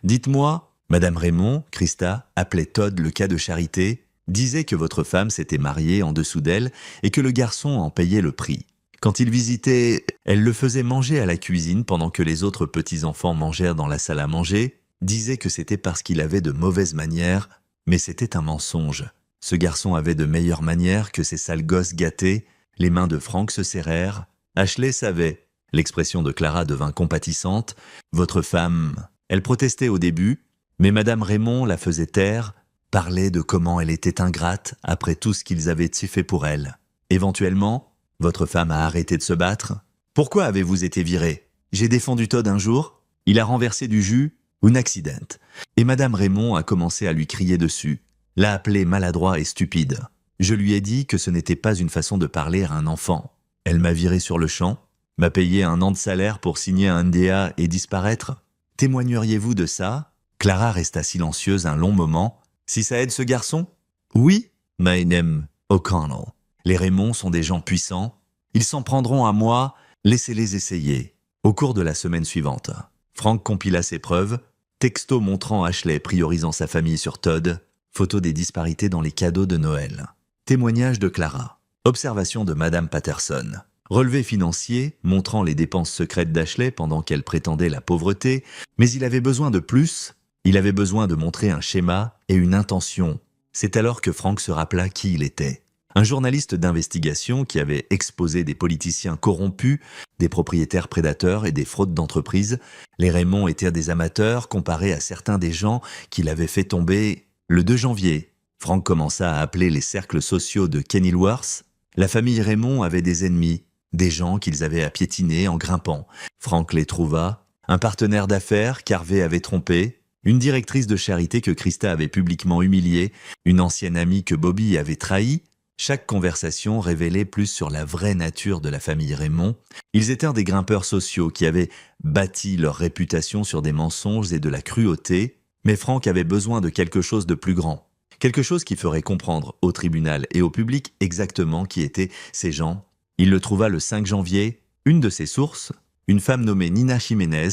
Dites-moi, Madame Raymond, Christa, appelait Todd le cas de charité, disait que votre femme s'était mariée en dessous d'elle et que le garçon en payait le prix. Quand il visitait, elle le faisait manger à la cuisine pendant que les autres petits-enfants mangèrent dans la salle à manger, disait que c'était parce qu'il avait de mauvaises manières, mais c'était un mensonge. Ce garçon avait de meilleures manières que ces sales gosses gâtés. Les mains de Frank se serrèrent. Ashley savait. L'expression de Clara devint compatissante. « Votre femme… » Elle protestait au début, Mais Madame Raymond la faisait taire, parlait de comment elle était ingrate après tout ce qu'ils avaient fait pour elle. Éventuellement, votre femme a arrêté de se battre. Pourquoi avez-vous été viré? J'ai défendu Todd un jour, il a renversé du jus, un accident. Et Madame Raymond a commencé à lui crier dessus, l'a appelé maladroit et stupide. Je lui ai dit que ce n'était pas une façon de parler à un enfant. Elle m'a viré sur le champ, m'a payé 1 an de salaire pour signer un NDA et disparaître. Témoigneriez-vous de ça? Clara resta silencieuse un long moment. Si ça aide ce garçon? Oui, my name O'Connell. Les Raymond sont des gens puissants. Ils s'en prendront à moi, laissez-les essayer. Au cours de la semaine suivante, Frank compila ses preuves, texto montrant Ashley priorisant sa famille sur Todd, photo des disparités dans les cadeaux de Noël. Témoignage de Clara. Observation de Madame Patterson. Relevé financier montrant les dépenses secrètes d'Ashley pendant qu'elle prétendait la pauvreté, mais il avait besoin de plus. Il avait besoin de montrer un schéma et une intention. C'est alors que Frank se rappela qui il était. Un journaliste d'investigation qui avait exposé des politiciens corrompus, des propriétaires prédateurs et des fraudes d'entreprises. Les Raymond étaient des amateurs comparés à certains des gens qu'il avait fait tomber. Le 2 janvier, Frank commença à appeler les cercles sociaux de Kenilworth. La famille Raymond avait des ennemis, des gens qu'ils avaient à piétiner en grimpant. Frank les trouva. Un partenaire d'affaires qu'Harvey avait trompé. Une directrice de charité que Krista avait publiquement humiliée, une ancienne amie que Bobby avait trahie. Chaque conversation révélait plus sur la vraie nature de la famille Raymond. Ils étaient des grimpeurs sociaux qui avaient bâti leur réputation sur des mensonges et de la cruauté, mais Frank avait besoin de quelque chose de plus grand. Quelque chose qui ferait comprendre au tribunal et au public exactement qui étaient ces gens. Il le trouva le 5 janvier, une de ses sources, une femme nommée Nina Jiménez,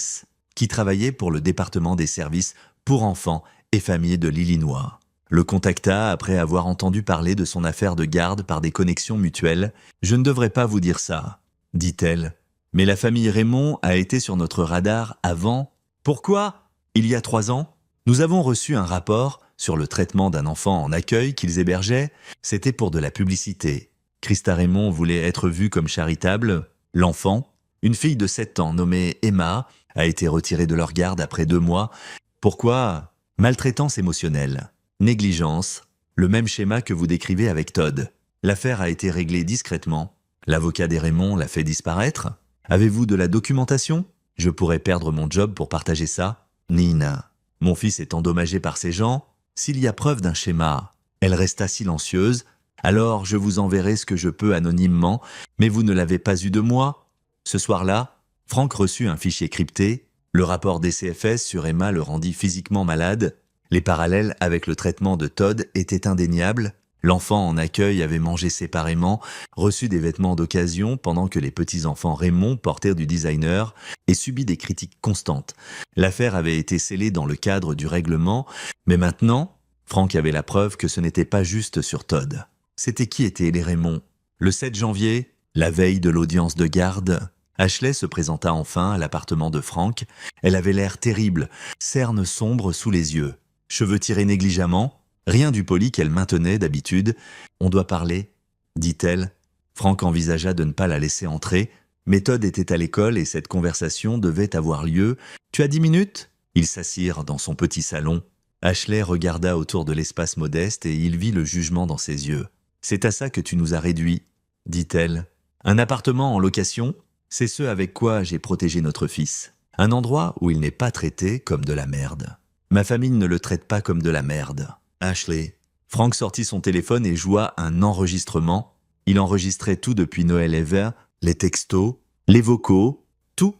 qui travaillait pour le département des services pour enfants et familles de l'Illinois. Le contacta après avoir entendu parler de son affaire de garde par des connexions mutuelles. « Je ne devrais pas vous dire ça », dit-elle. « Mais la famille Raymond a été sur notre radar avant. Pourquoi? Il y a 3 ans, nous avons reçu un rapport sur le traitement d'un enfant en accueil qu'ils hébergeaient. C'était pour de la publicité. Krista Raymond voulait être vue comme charitable. L'enfant, une fille de 7 ans nommée Emma, a été retirée de leur garde après 2 mois. Pourquoi? Maltraitance émotionnelle. Négligence, le même schéma que vous décrivez avec Todd. L'affaire a été réglée discrètement. L'avocat des Raymond l'a fait disparaître. Avez-vous de la documentation? Je pourrais perdre mon job pour partager ça. Nina, mon fils est endommagé par ces gens. S'il y a preuve d'un schéma, elle resta silencieuse. Alors je vous enverrai ce que je peux anonymement, mais vous ne l'avez pas eu de moi. Ce soir-là, Frank reçut un fichier crypté. Le rapport des CFS sur Emma le rendit physiquement malade. Les parallèles avec le traitement de Todd étaient indéniables. L'enfant en accueil avait mangé séparément, reçu des vêtements d'occasion pendant que les petits-enfants Raymond portèrent du designer et subi des critiques constantes. L'affaire avait été scellée dans le cadre du règlement, mais maintenant, Frank avait la preuve que ce n'était pas juste sur Todd. C'était qui étaient les Raymond? Le 7 janvier, la veille de l'audience de garde, Ashley se présenta enfin à l'appartement de Frank. Elle avait l'air terrible, cernes sombres sous les yeux, cheveux tirés négligemment, rien du poli qu'elle maintenait d'habitude. « On doit parler », dit-elle. Frank envisagea de ne pas la laisser entrer, mais Todd était à l'école et cette conversation devait avoir lieu. « Tu as 10 minutes ?» Ils s'assirent dans son petit salon. Ashley regarda autour de l'espace modeste et il vit le jugement dans ses yeux. « C'est à ça que tu nous as réduits, » dit-elle. « Un appartement en location ? C'est ce avec quoi j'ai protégé notre fils. Un endroit où il n'est pas traité comme de la merde. Ma famille ne le traite pas comme de la merde. » Ashley. Frank sortit son téléphone et joua un enregistrement. Il enregistrait tout depuis Noël Ever, les textos, les vocaux, tout.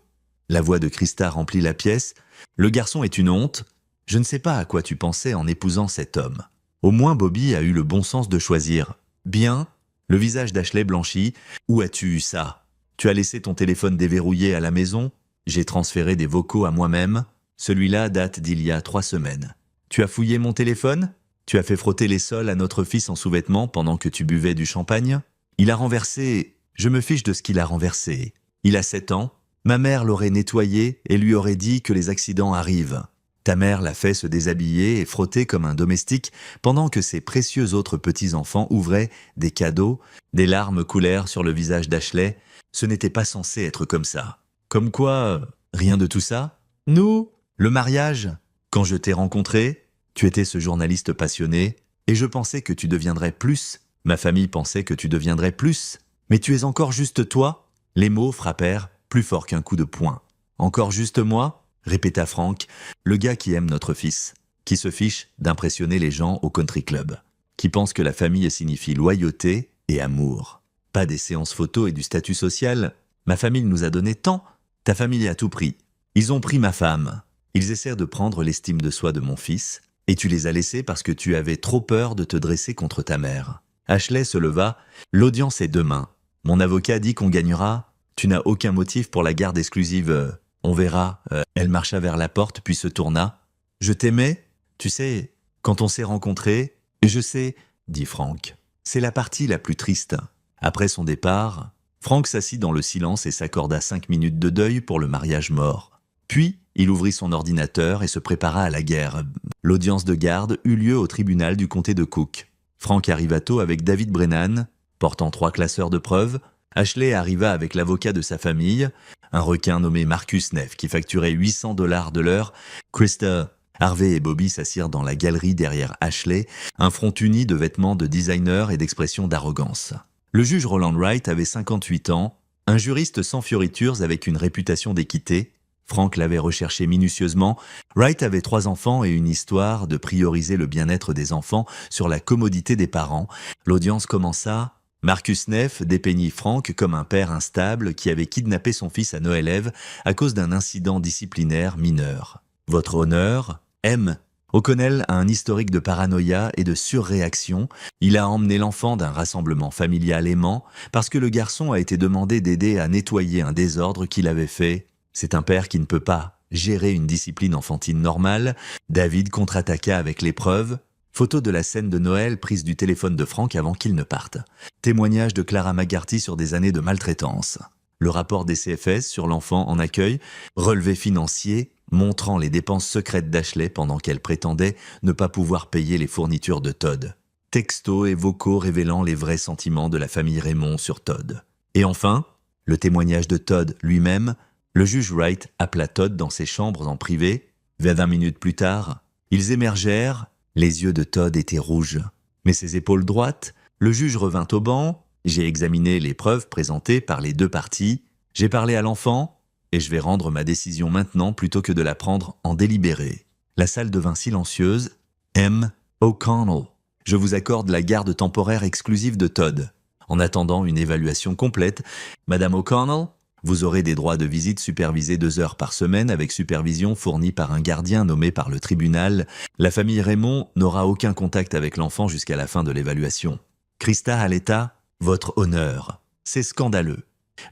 La voix de Krista remplit la pièce. « Le garçon est une honte. Je ne sais pas à quoi tu pensais en épousant cet homme. Au moins Bobby a eu le bon sens de choisir. Bien. » Le visage d'Ashley blanchit. « Où as-tu eu ça? Tu as laissé ton téléphone déverrouillé à la maison? J'ai transféré des vocaux à moi-même. Celui-là date d'il y a 3 semaines. Tu as fouillé mon téléphone? Tu as fait frotter les sols à notre fils en sous-vêtements pendant que tu buvais du champagne? Il a renversé... Je me fiche de ce qu'il a renversé. Il a 7 ans. Ma mère l'aurait nettoyé et lui aurait dit que les accidents arrivent. Ta mère l'a fait se déshabiller et frotter comme un domestique pendant que ses précieux autres petits-enfants ouvraient des cadeaux. Des larmes coulèrent sur le visage d'Ashley. Ce n'était pas censé être comme ça. Comme quoi, rien de tout ça? Nous, le mariage, Quand je t'ai rencontré, tu étais ce journaliste passionné, et je pensais que tu deviendrais plus. Ma famille pensait que tu deviendrais plus. Mais tu es encore juste toi ?» Les mots frappèrent plus fort qu'un coup de poing. « Encore juste moi ?» répéta Frank, le gars qui aime notre fils, qui se fiche d'impressionner les gens au country club, qui pense que la famille signifie loyauté et amour. Pas des séances photos et du statut social. Ma famille nous a donné tant, ta famille a tout pris. Ils ont pris ma femme. Ils essaient de prendre l'estime de soi de mon fils, et tu les as laissés parce que tu avais trop peur de te dresser contre ta mère. Ashley se leva. L'audience est demain. Mon avocat dit qu'on gagnera. Tu n'as aucun motif pour la garde exclusive. On verra. Elle marcha vers la porte puis se tourna. Je t'aimais. Tu sais, quand on s'est rencontrés, je sais, dit Frank. C'est la partie la plus triste. Après son départ, Frank s'assit dans le silence et s'accorda 5 minutes de deuil pour le mariage mort. Puis, il ouvrit son ordinateur et se prépara à la guerre. L'audience de garde eut lieu au tribunal du comté de Cook. Frank arriva tôt avec David Brennan, portant 3 classeurs de preuves. Ashley arriva avec l'avocat de sa famille, un requin nommé Marcus Neff qui facturait $800 de l'heure. Krista, Harvey et Bobby s'assirent dans la galerie derrière Ashley, un front uni de vêtements de designer et d'expression d'arrogance. Le juge Roland Wright avait 58 ans, un juriste sans fioritures avec une réputation d'équité. Frank l'avait recherché minutieusement. Wright avait 3 enfants et une histoire de prioriser le bien-être des enfants sur la commodité des parents. L'audience commença. Marcus Neff dépeignit Frank comme un père instable qui avait kidnappé son fils à Noël Eve à cause d'un incident disciplinaire mineur. Votre honneur, M. O'Connell a un historique de paranoïa et de surréaction. Il a emmené l'enfant d'un rassemblement familial aimant parce que le garçon a été demandé d'aider à nettoyer un désordre qu'il avait fait. C'est un père qui ne peut pas gérer une discipline enfantine normale. David contre-attaqua avec les preuves. Photo de la scène de Noël prise du téléphone de Frank avant qu'il ne parte. Témoignage de Clara McGarty sur des années de maltraitance. Le rapport des CFS sur l'enfant en accueil. Relevé financier montrant les dépenses secrètes d'Ashley pendant qu'elle prétendait ne pas pouvoir payer les fournitures de Todd. Textos et vocaux révélant les vrais sentiments de la famille Raymond sur Todd. Et enfin, le témoignage de Todd lui-même. Le juge Wright appela Todd dans ses chambres en privé. 20 minutes plus tard, ils émergèrent. Les yeux de Todd étaient rouges. Mais ses épaules droites, le juge revint au banc. J'ai examiné les preuves présentées par les 2 parties. J'ai parlé à l'enfant. Et je vais rendre ma décision maintenant plutôt que de la prendre en délibéré. La salle devint silencieuse. M. O'Connell. Je vous accorde la garde temporaire exclusive de Todd. En attendant une évaluation complète, Madame O'Connell, vous aurez des droits de visite supervisés 2 heures par semaine avec supervision fournie par un gardien nommé par le tribunal. La famille Raymond n'aura aucun contact avec l'enfant jusqu'à la fin de l'évaluation. Krista Aletta, votre honneur. C'est scandaleux.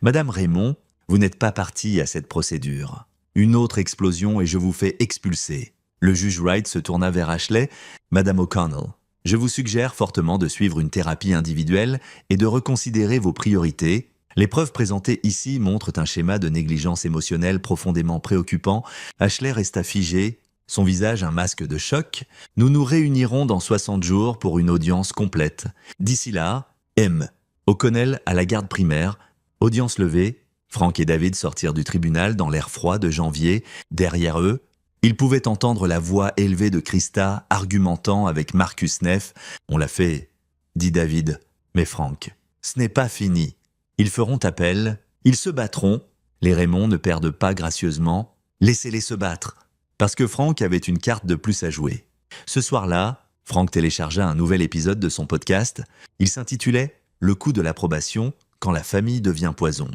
Madame Raymond, vous n'êtes pas partie à cette procédure. Une autre explosion et je vous fais expulser. Le juge Wright se tourna vers Ashley. Madame O'Connell, je vous suggère fortement de suivre une thérapie individuelle et de reconsidérer vos priorités. Les preuves présentées ici montrent un schéma de négligence émotionnelle profondément préoccupant. Ashley resta figée, son visage un masque de choc. Nous nous réunirons dans 60 jours pour une audience complète. D'ici là, M. O'Connell à la garde primaire. Audience levée. Frank et David sortirent du tribunal dans l'air froid de janvier. Derrière eux, ils pouvaient entendre la voix élevée de Krista argumentant avec Marcus Neff. « On l'a fait, » dit David. « Mais Frank, ce n'est pas fini. Ils feront appel, ils se battront. Les Raymond ne perdent pas gracieusement. Laissez-les se battre. » Parce que Frank avait une carte de plus à jouer. Ce soir-là, Frank téléchargea un nouvel épisode de son podcast. Il s'intitulait « Le coup de l'approbation quand la famille devient poison ».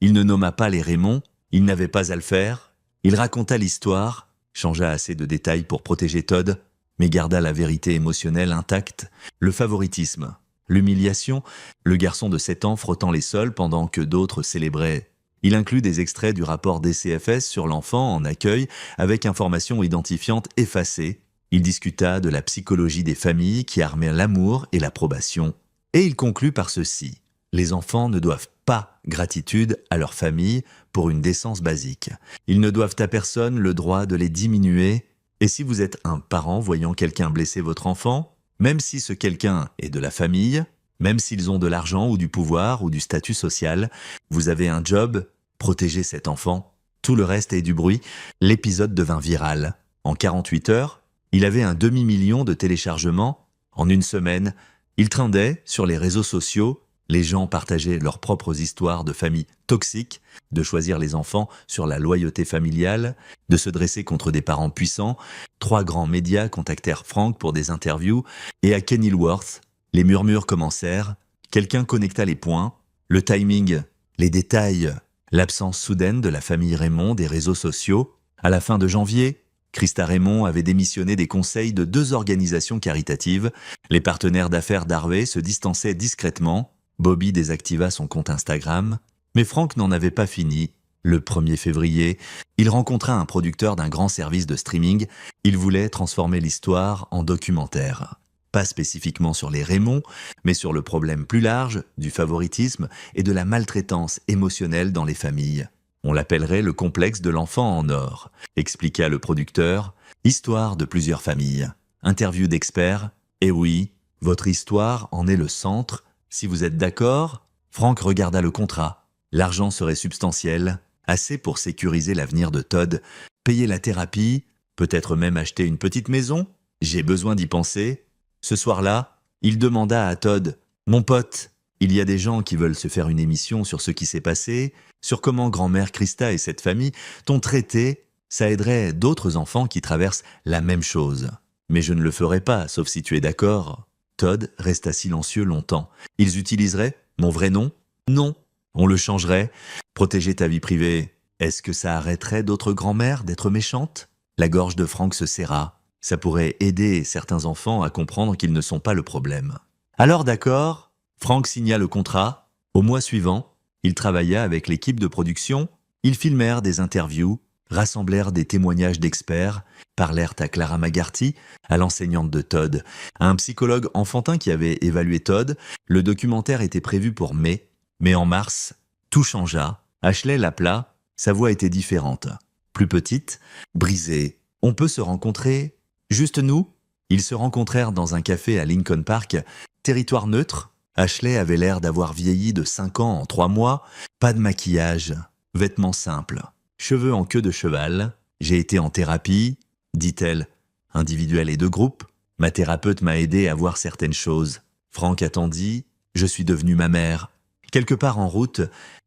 Il ne nomma pas les Raymond, il n'avait pas à le faire. Il raconta l'histoire, changea assez de détails pour protéger Todd, mais garda la vérité émotionnelle intacte, le favoritisme, l'humiliation, le garçon de 7 ans frottant les sols pendant que d'autres célébraient. Il inclut des extraits du rapport des CFS sur l'enfant en accueil avec informations identifiantes effacées. Il discuta de la psychologie des familles qui armèrent l'amour et l'approbation. Et il conclut par ceci. Les enfants ne doivent pas gratitude à leur famille pour une décence basique. Ils ne doivent à personne le droit de les diminuer. Et si vous êtes un parent voyant quelqu'un blesser votre enfant, même si ce quelqu'un est de la famille, même s'ils ont de l'argent ou du pouvoir ou du statut social, vous avez un job, protégez cet enfant. Tout le reste est du bruit. L'épisode devint viral. En 48 heures, il avait un demi-million de téléchargements. En une semaine, il trendait sur les réseaux sociaux. Les gens partageaient leurs propres histoires de familles toxiques, de choisir les enfants sur la loyauté familiale, de se dresser contre des parents puissants. 3 grands médias contactèrent Frank pour des interviews et à Kenilworth, les murmures commencèrent. Quelqu'un connecta les points, le timing, les détails, l'absence soudaine de la famille Raymond des réseaux sociaux. À la fin de janvier, Christa Raymond avait démissionné des conseils de 2 organisations caritatives. Les partenaires d'affaires d'Harvey se distançaient discrètement. Bobby désactiva son compte Instagram. Mais Frank n'en avait pas fini. Le 1er février, il rencontra un producteur d'un grand service de streaming. Il voulait transformer l'histoire en documentaire. Pas spécifiquement sur les Raymond, mais sur le problème plus large du favoritisme et de la maltraitance émotionnelle dans les familles. On l'appellerait le complexe de l'enfant en or, expliqua le producteur. Histoire de plusieurs familles. Interview d'experts. Et oui, votre histoire en est le centre. Si vous êtes d'accord, Frank regarda le contrat. L'argent serait substantiel, assez pour sécuriser l'avenir de Todd, payer la thérapie, peut-être même acheter une petite maison. J'ai besoin d'y penser. Ce soir-là, il demanda à Todd « Mon pote, il y a des gens qui veulent se faire une émission sur ce qui s'est passé, sur comment grand-mère Christa et cette famille t'ont traité. Ça aiderait d'autres enfants qui traversent la même chose. Mais je ne le ferai pas, sauf si tu es d'accord. » Todd resta silencieux longtemps. Ils utiliseraient mon vrai nom ? Non. On le changerait. Protéger ta vie privée. Est-ce que ça arrêterait d'autres grand-mères d'être méchantes ? La gorge de Frank se serra. Ça pourrait aider certains enfants à comprendre qu'ils ne sont pas le problème. Alors d'accord, Frank signa le contrat. Au mois suivant, il travailla avec l'équipe de production. Ils filmèrent des interviews, rassemblèrent des témoignages d'experts, parlèrent à Clara McGarty, à l'enseignante de Todd, à un psychologue enfantin qui avait évalué Todd. Le documentaire était prévu pour mai, mais en mars, tout changea. Ashley l'appela, sa voix était différente, plus petite, brisée. On peut se rencontrer ? Juste nous ? Ils se rencontrèrent dans un café à Lincoln Park, territoire neutre. Ashley avait l'air d'avoir vieilli de 5 ans en 3 mois, pas de maquillage, vêtements simples, cheveux en queue de cheval. J'ai été en thérapie, dit-elle, individuelle et de groupe. Ma thérapeute m'a aidé à voir certaines choses. Frank attendit, je suis devenue ma mère. Quelque part en route,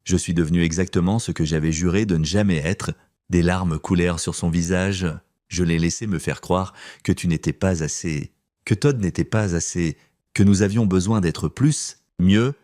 je suis devenue exactement ce que j'avais juré de ne jamais être. Des larmes coulèrent sur son visage. Je l'ai laissé me faire croire que tu n'étais pas assez, que Todd n'était pas assez, que nous avions besoin d'être plus, mieux.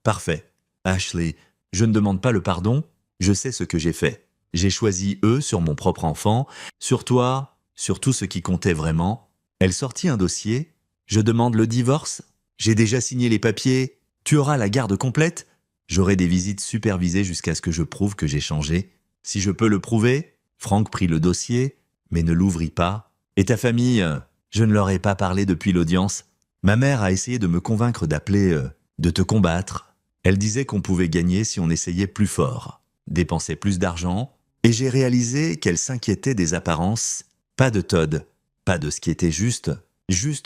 Parfait. Ashley, je ne demande pas le pardon, je sais ce que j'ai fait. J'ai choisi eux sur mon propre enfant, sur toi, sur tout ce qui comptait vraiment. Elle sortit un dossier. Je demande le divorce. J'ai déjà signé les papiers. Tu auras la garde complète. J'aurai des visites supervisées jusqu'à ce que je prouve que j'ai changé. Si je peux le prouver. Frank prit le dossier, mais ne l'ouvrit pas. Et ta famille, je ne leur ai pas parlé depuis l'audience. Ma mère a essayé de me convaincre d'appeler, de te combattre. Elle disait qu'on pouvait gagner si on essayait plus fort, dépenser plus d'argent, et j'ai réalisé qu'elle s'inquiétait des apparences, pas de Todd, pas de ce qui était juste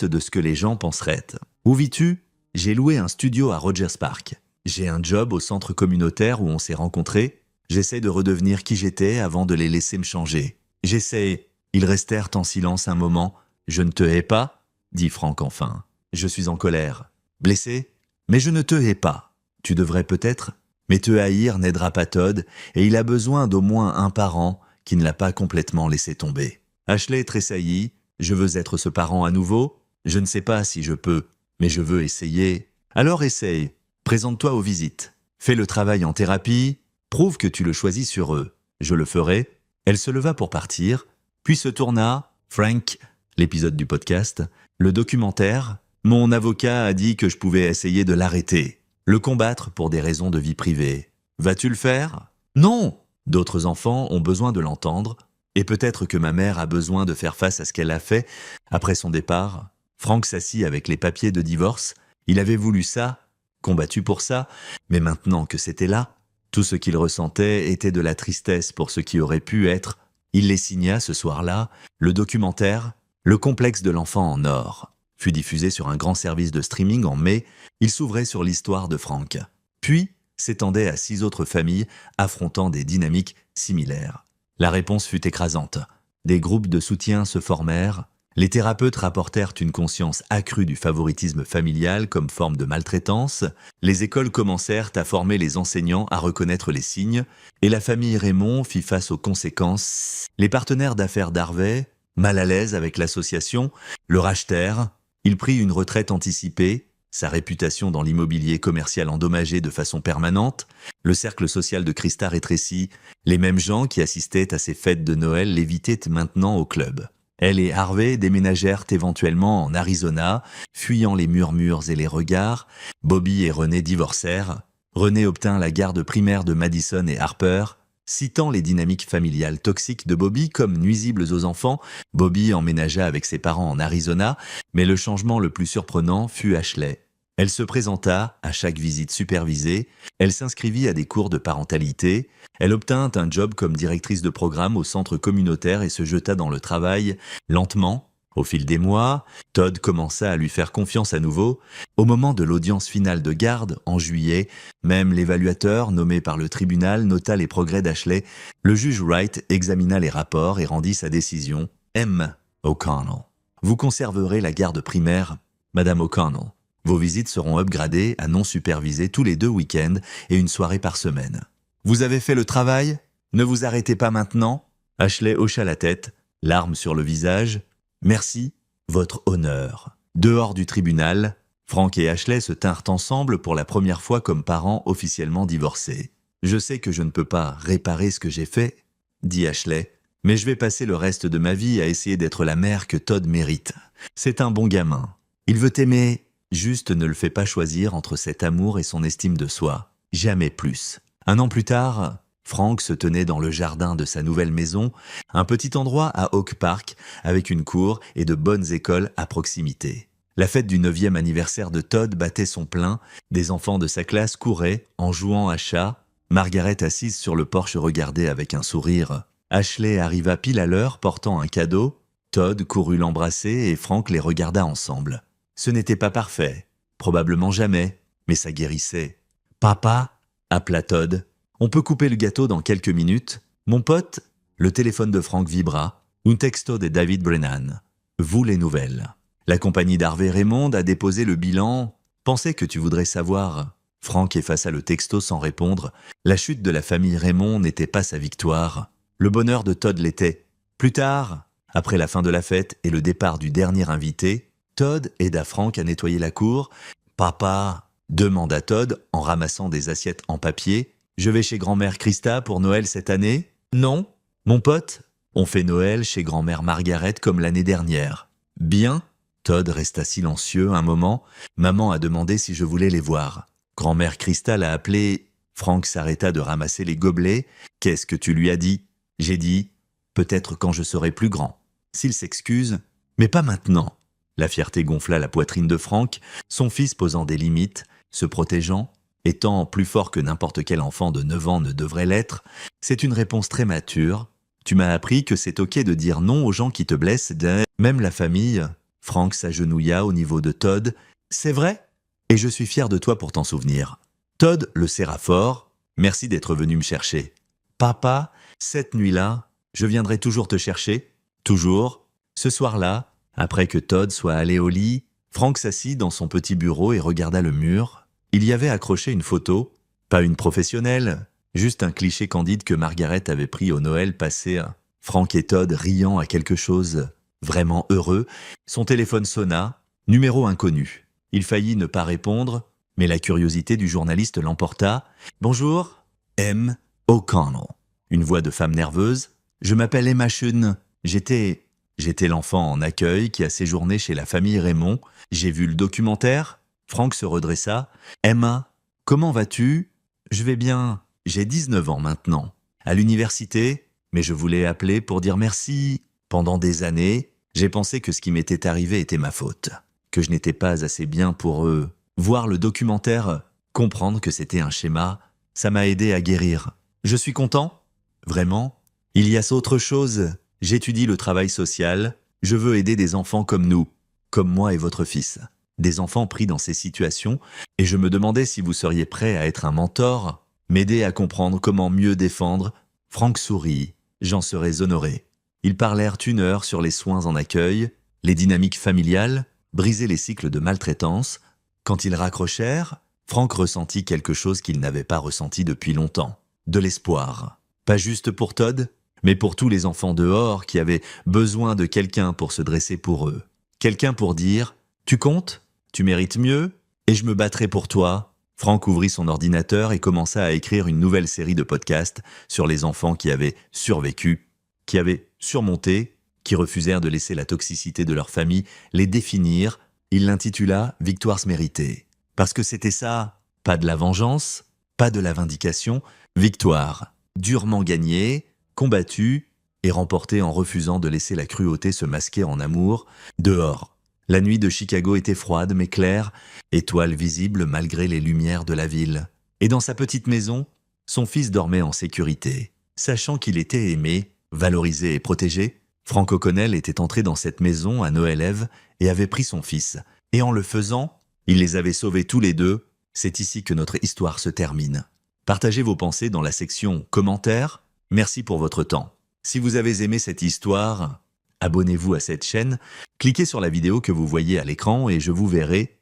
de ce que les gens penseraient. Où vis-tu ? J'ai loué un studio à Rogers Park. J'ai un job au centre communautaire où on s'est rencontrés. J'essaie de redevenir qui j'étais avant de les laisser me changer. J'essaie. Ils restèrent en silence un moment. Je ne te hais pas, dit Frank enfin. Je suis en colère. Blessé ? Mais je ne te hais pas. Tu devrais peut-être, mais te haïr n'aidera pas Todd, et il a besoin d'au moins un parent qui ne l'a pas complètement laissé tomber. Ashley tressaillit. Je veux être ce parent à nouveau. Je ne sais pas si je peux, mais je veux essayer. Alors essaye. Présente-toi aux visites. Fais le travail en thérapie. Prouve que tu le choisis sur eux. Je le ferai. Elle se leva pour partir, puis se tourna. Frank, l'épisode du podcast, le documentaire. Mon avocat a dit que je pouvais essayer de l'arrêter, le combattre pour des raisons de vie privée. Vas-tu le faire ? Non ! D'autres enfants ont besoin de l'entendre, et peut-être que ma mère a besoin de faire face à ce qu'elle a fait après son départ. Frank s'assit avec les papiers de divorce. Il avait voulu ça, combattu pour ça, mais maintenant que c'était là, tout ce qu'il ressentait était de la tristesse pour ce qui aurait pu être. Il les signa ce soir-là. Le documentaire, Le complexe de l'enfant en or, fut diffusé sur un grand service de streaming en mai. Il s'ouvrait sur l'histoire de Frank. Puis s'étendait à 6 autres familles affrontant des dynamiques similaires. La réponse fut écrasante. Des groupes de soutien se formèrent. Les thérapeutes rapportèrent une conscience accrue du favoritisme familial comme forme de maltraitance. Les écoles commencèrent à former les enseignants à reconnaître les signes, et la famille Raymond fit face aux conséquences. Les partenaires d'affaires d'Harvey, mal à l'aise avec l'association, le rachetèrent. Il prit une retraite anticipée, sa réputation dans l'immobilier commercial endommagée de façon permanente, le cercle social de Christa rétréci, les mêmes gens qui assistaient à ses fêtes de Noël l'évitaient maintenant au club. Elle et Harvey déménagèrent éventuellement en Arizona, fuyant les murmures et les regards. Bobby et René divorcèrent. René obtint la garde primaire de Madison et Harper. Citant les dynamiques familiales toxiques de Bobby comme nuisibles aux enfants, Bobby emménagea avec ses parents en Arizona, mais le changement le plus surprenant fut Ashley. Elle se présenta à chaque visite supervisée, elle s'inscrivit à des cours de parentalité, elle obtint un job comme directrice de programme au centre communautaire et se jeta dans le travail lentement. Au fil des mois, Todd commença à lui faire confiance à nouveau. Au moment de l'audience finale de garde, en juillet, même l'évaluateur nommé par le tribunal nota les progrès d'Ashley. Le juge Wright examina les rapports et rendit sa décision. M. O'Connell. Vous conserverez la garde primaire, Madame O'Connell. Vos visites seront upgradées à non supervisées tous les 2 week-ends et une soirée par semaine. Vous avez fait le travail? Ne vous arrêtez pas maintenant? Ashley hocha la tête, larmes sur le visage. Merci, votre honneur. Dehors du tribunal, Frank et Ashley se tinrent ensemble pour la première fois comme parents officiellement divorcés. Je sais que je ne peux pas réparer ce que j'ai fait, dit Ashley, mais je vais passer le reste de ma vie à essayer d'être la mère que Todd mérite. C'est un bon gamin. Il veut t'aimer. Juste ne le fais pas choisir entre cet amour et son estime de soi. Jamais plus. 1 an plus tard, Frank se tenait dans le jardin de sa nouvelle maison, un petit endroit à Oak Park, avec une cour et de bonnes écoles à proximité. La fête du 9e anniversaire de Todd battait son plein, des enfants de sa classe couraient en jouant à chat. Margaret, assise sur le porche, regardait avec un sourire. Ashley arriva pile à l'heure portant un cadeau. Todd courut l'embrasser et Frank les regarda ensemble. Ce n'était pas parfait, probablement jamais, mais ça guérissait. « Papa » appela Todd. « On peut couper le gâteau dans quelques minutes. Mon pote ?» Le téléphone de Frank vibra. Un texto de David Brennan. « Vous les nouvelles. La compagnie d'Harvey Raymond a déposé le bilan. Pensais que tu voudrais savoir. » Frank effaça le texto sans répondre. La chute de la famille Raymond n'était pas sa victoire. Le bonheur de Todd l'était. Plus tard, après la fin de la fête et le départ du dernier invité, Todd aida Frank à nettoyer la cour. « Papa » demanda Todd en ramassant des assiettes en papier. « Je vais chez grand-mère Christa pour Noël cette année ?»« Non, mon pote, on fait Noël chez grand-mère Margaret comme l'année dernière. »« Bien ?» Todd resta silencieux un moment. Maman a demandé si je voulais les voir. Grand-mère Christa l'a appelé. Frank s'arrêta de ramasser les gobelets. « Qu'est-ce que tu lui as dit ?» J'ai dit « Peut-être quand je serai plus grand. » S'il s'excuse, mais pas maintenant. La fierté gonfla la poitrine de Frank, son fils posant des limites, se protégeant, étant plus fort que n'importe quel enfant de 9 ans ne devrait l'être. C'est une réponse très mature. Tu m'as appris que c'est ok de dire non aux gens qui te blessent, même la famille. Frank s'agenouilla au niveau de Todd. C'est vrai? Et je suis fier de toi pour t'en souvenir. Todd le serra fort. Merci d'être venu me chercher. Papa, cette nuit-là, je viendrai toujours te chercher. Toujours. Ce soir-là, après que Todd soit allé au lit, Frank s'assit dans son petit bureau et regarda le mur. Il y avait accroché une photo, pas une professionnelle, juste un cliché candide que Margaret avait pris au Noël passé. Frank et Todd riant à quelque chose, vraiment heureux. Son téléphone sonna, numéro inconnu. Il faillit ne pas répondre, mais la curiosité du journaliste l'emporta. « Bonjour, M. O'Connell. » Une voix de femme nerveuse. « Je m'appelle Emma Shun. J'étais l'enfant en accueil qui a séjourné chez la famille Raymond. J'ai vu le documentaire. » Frank se redressa. « Emma, comment vas-tu ? » « Je vais bien. J'ai 19 ans maintenant. À l'université, mais je voulais appeler pour dire merci. Pendant des années, j'ai pensé que ce qui m'était arrivé était ma faute, que je n'étais pas assez bien pour eux. Voir le documentaire, comprendre que c'était un schéma, ça m'a aidé à guérir. Je suis content. Vraiment. Il y a autre chose. J'étudie le travail social. Je veux aider des enfants comme nous, comme moi et votre fils. Des enfants pris dans ces situations, et je me demandais si vous seriez prêt à être un mentor, m'aider à comprendre comment mieux défendre. Frank sourit. J'en serais honoré. Ils parlèrent 1 heure sur les soins en accueil, les dynamiques familiales, briser les cycles de maltraitance. Quand ils raccrochèrent, Franck ressentit quelque chose qu'il n'avait pas ressenti depuis longtemps. De l'espoir. Pas juste pour Todd, mais pour tous les enfants dehors qui avaient besoin de quelqu'un pour se dresser pour eux. Quelqu'un pour dire « Tu comptes, tu mérites mieux, et je me battrai pour toi ». Franck ouvrit son ordinateur et commença à écrire une nouvelle série de podcasts sur les enfants qui avaient survécu, qui avaient surmonté, qui refusèrent de laisser la toxicité de leur famille les définir. Il l'intitula « Victoires méritées ». Parce que c'était ça, pas de la vengeance, pas de la vindication, victoire, durement gagnée, combattue et remportée en refusant de laisser la cruauté se masquer en amour, dehors. La nuit de Chicago était froide mais claire, étoile visible malgré les lumières de la ville. Et dans sa petite maison, son fils dormait en sécurité. Sachant qu'il était aimé, valorisé et protégé, Franck O'Connell était entré dans cette maison à Noël Eve et avait pris son fils. Et en le faisant, il les avait sauvés tous les deux. C'est ici que notre histoire se termine. Partagez vos pensées dans la section commentaires. Merci pour votre temps. Si vous avez aimé cette histoire, abonnez-vous à cette chaîne, cliquez sur la vidéo que vous voyez à l'écran et je vous verrai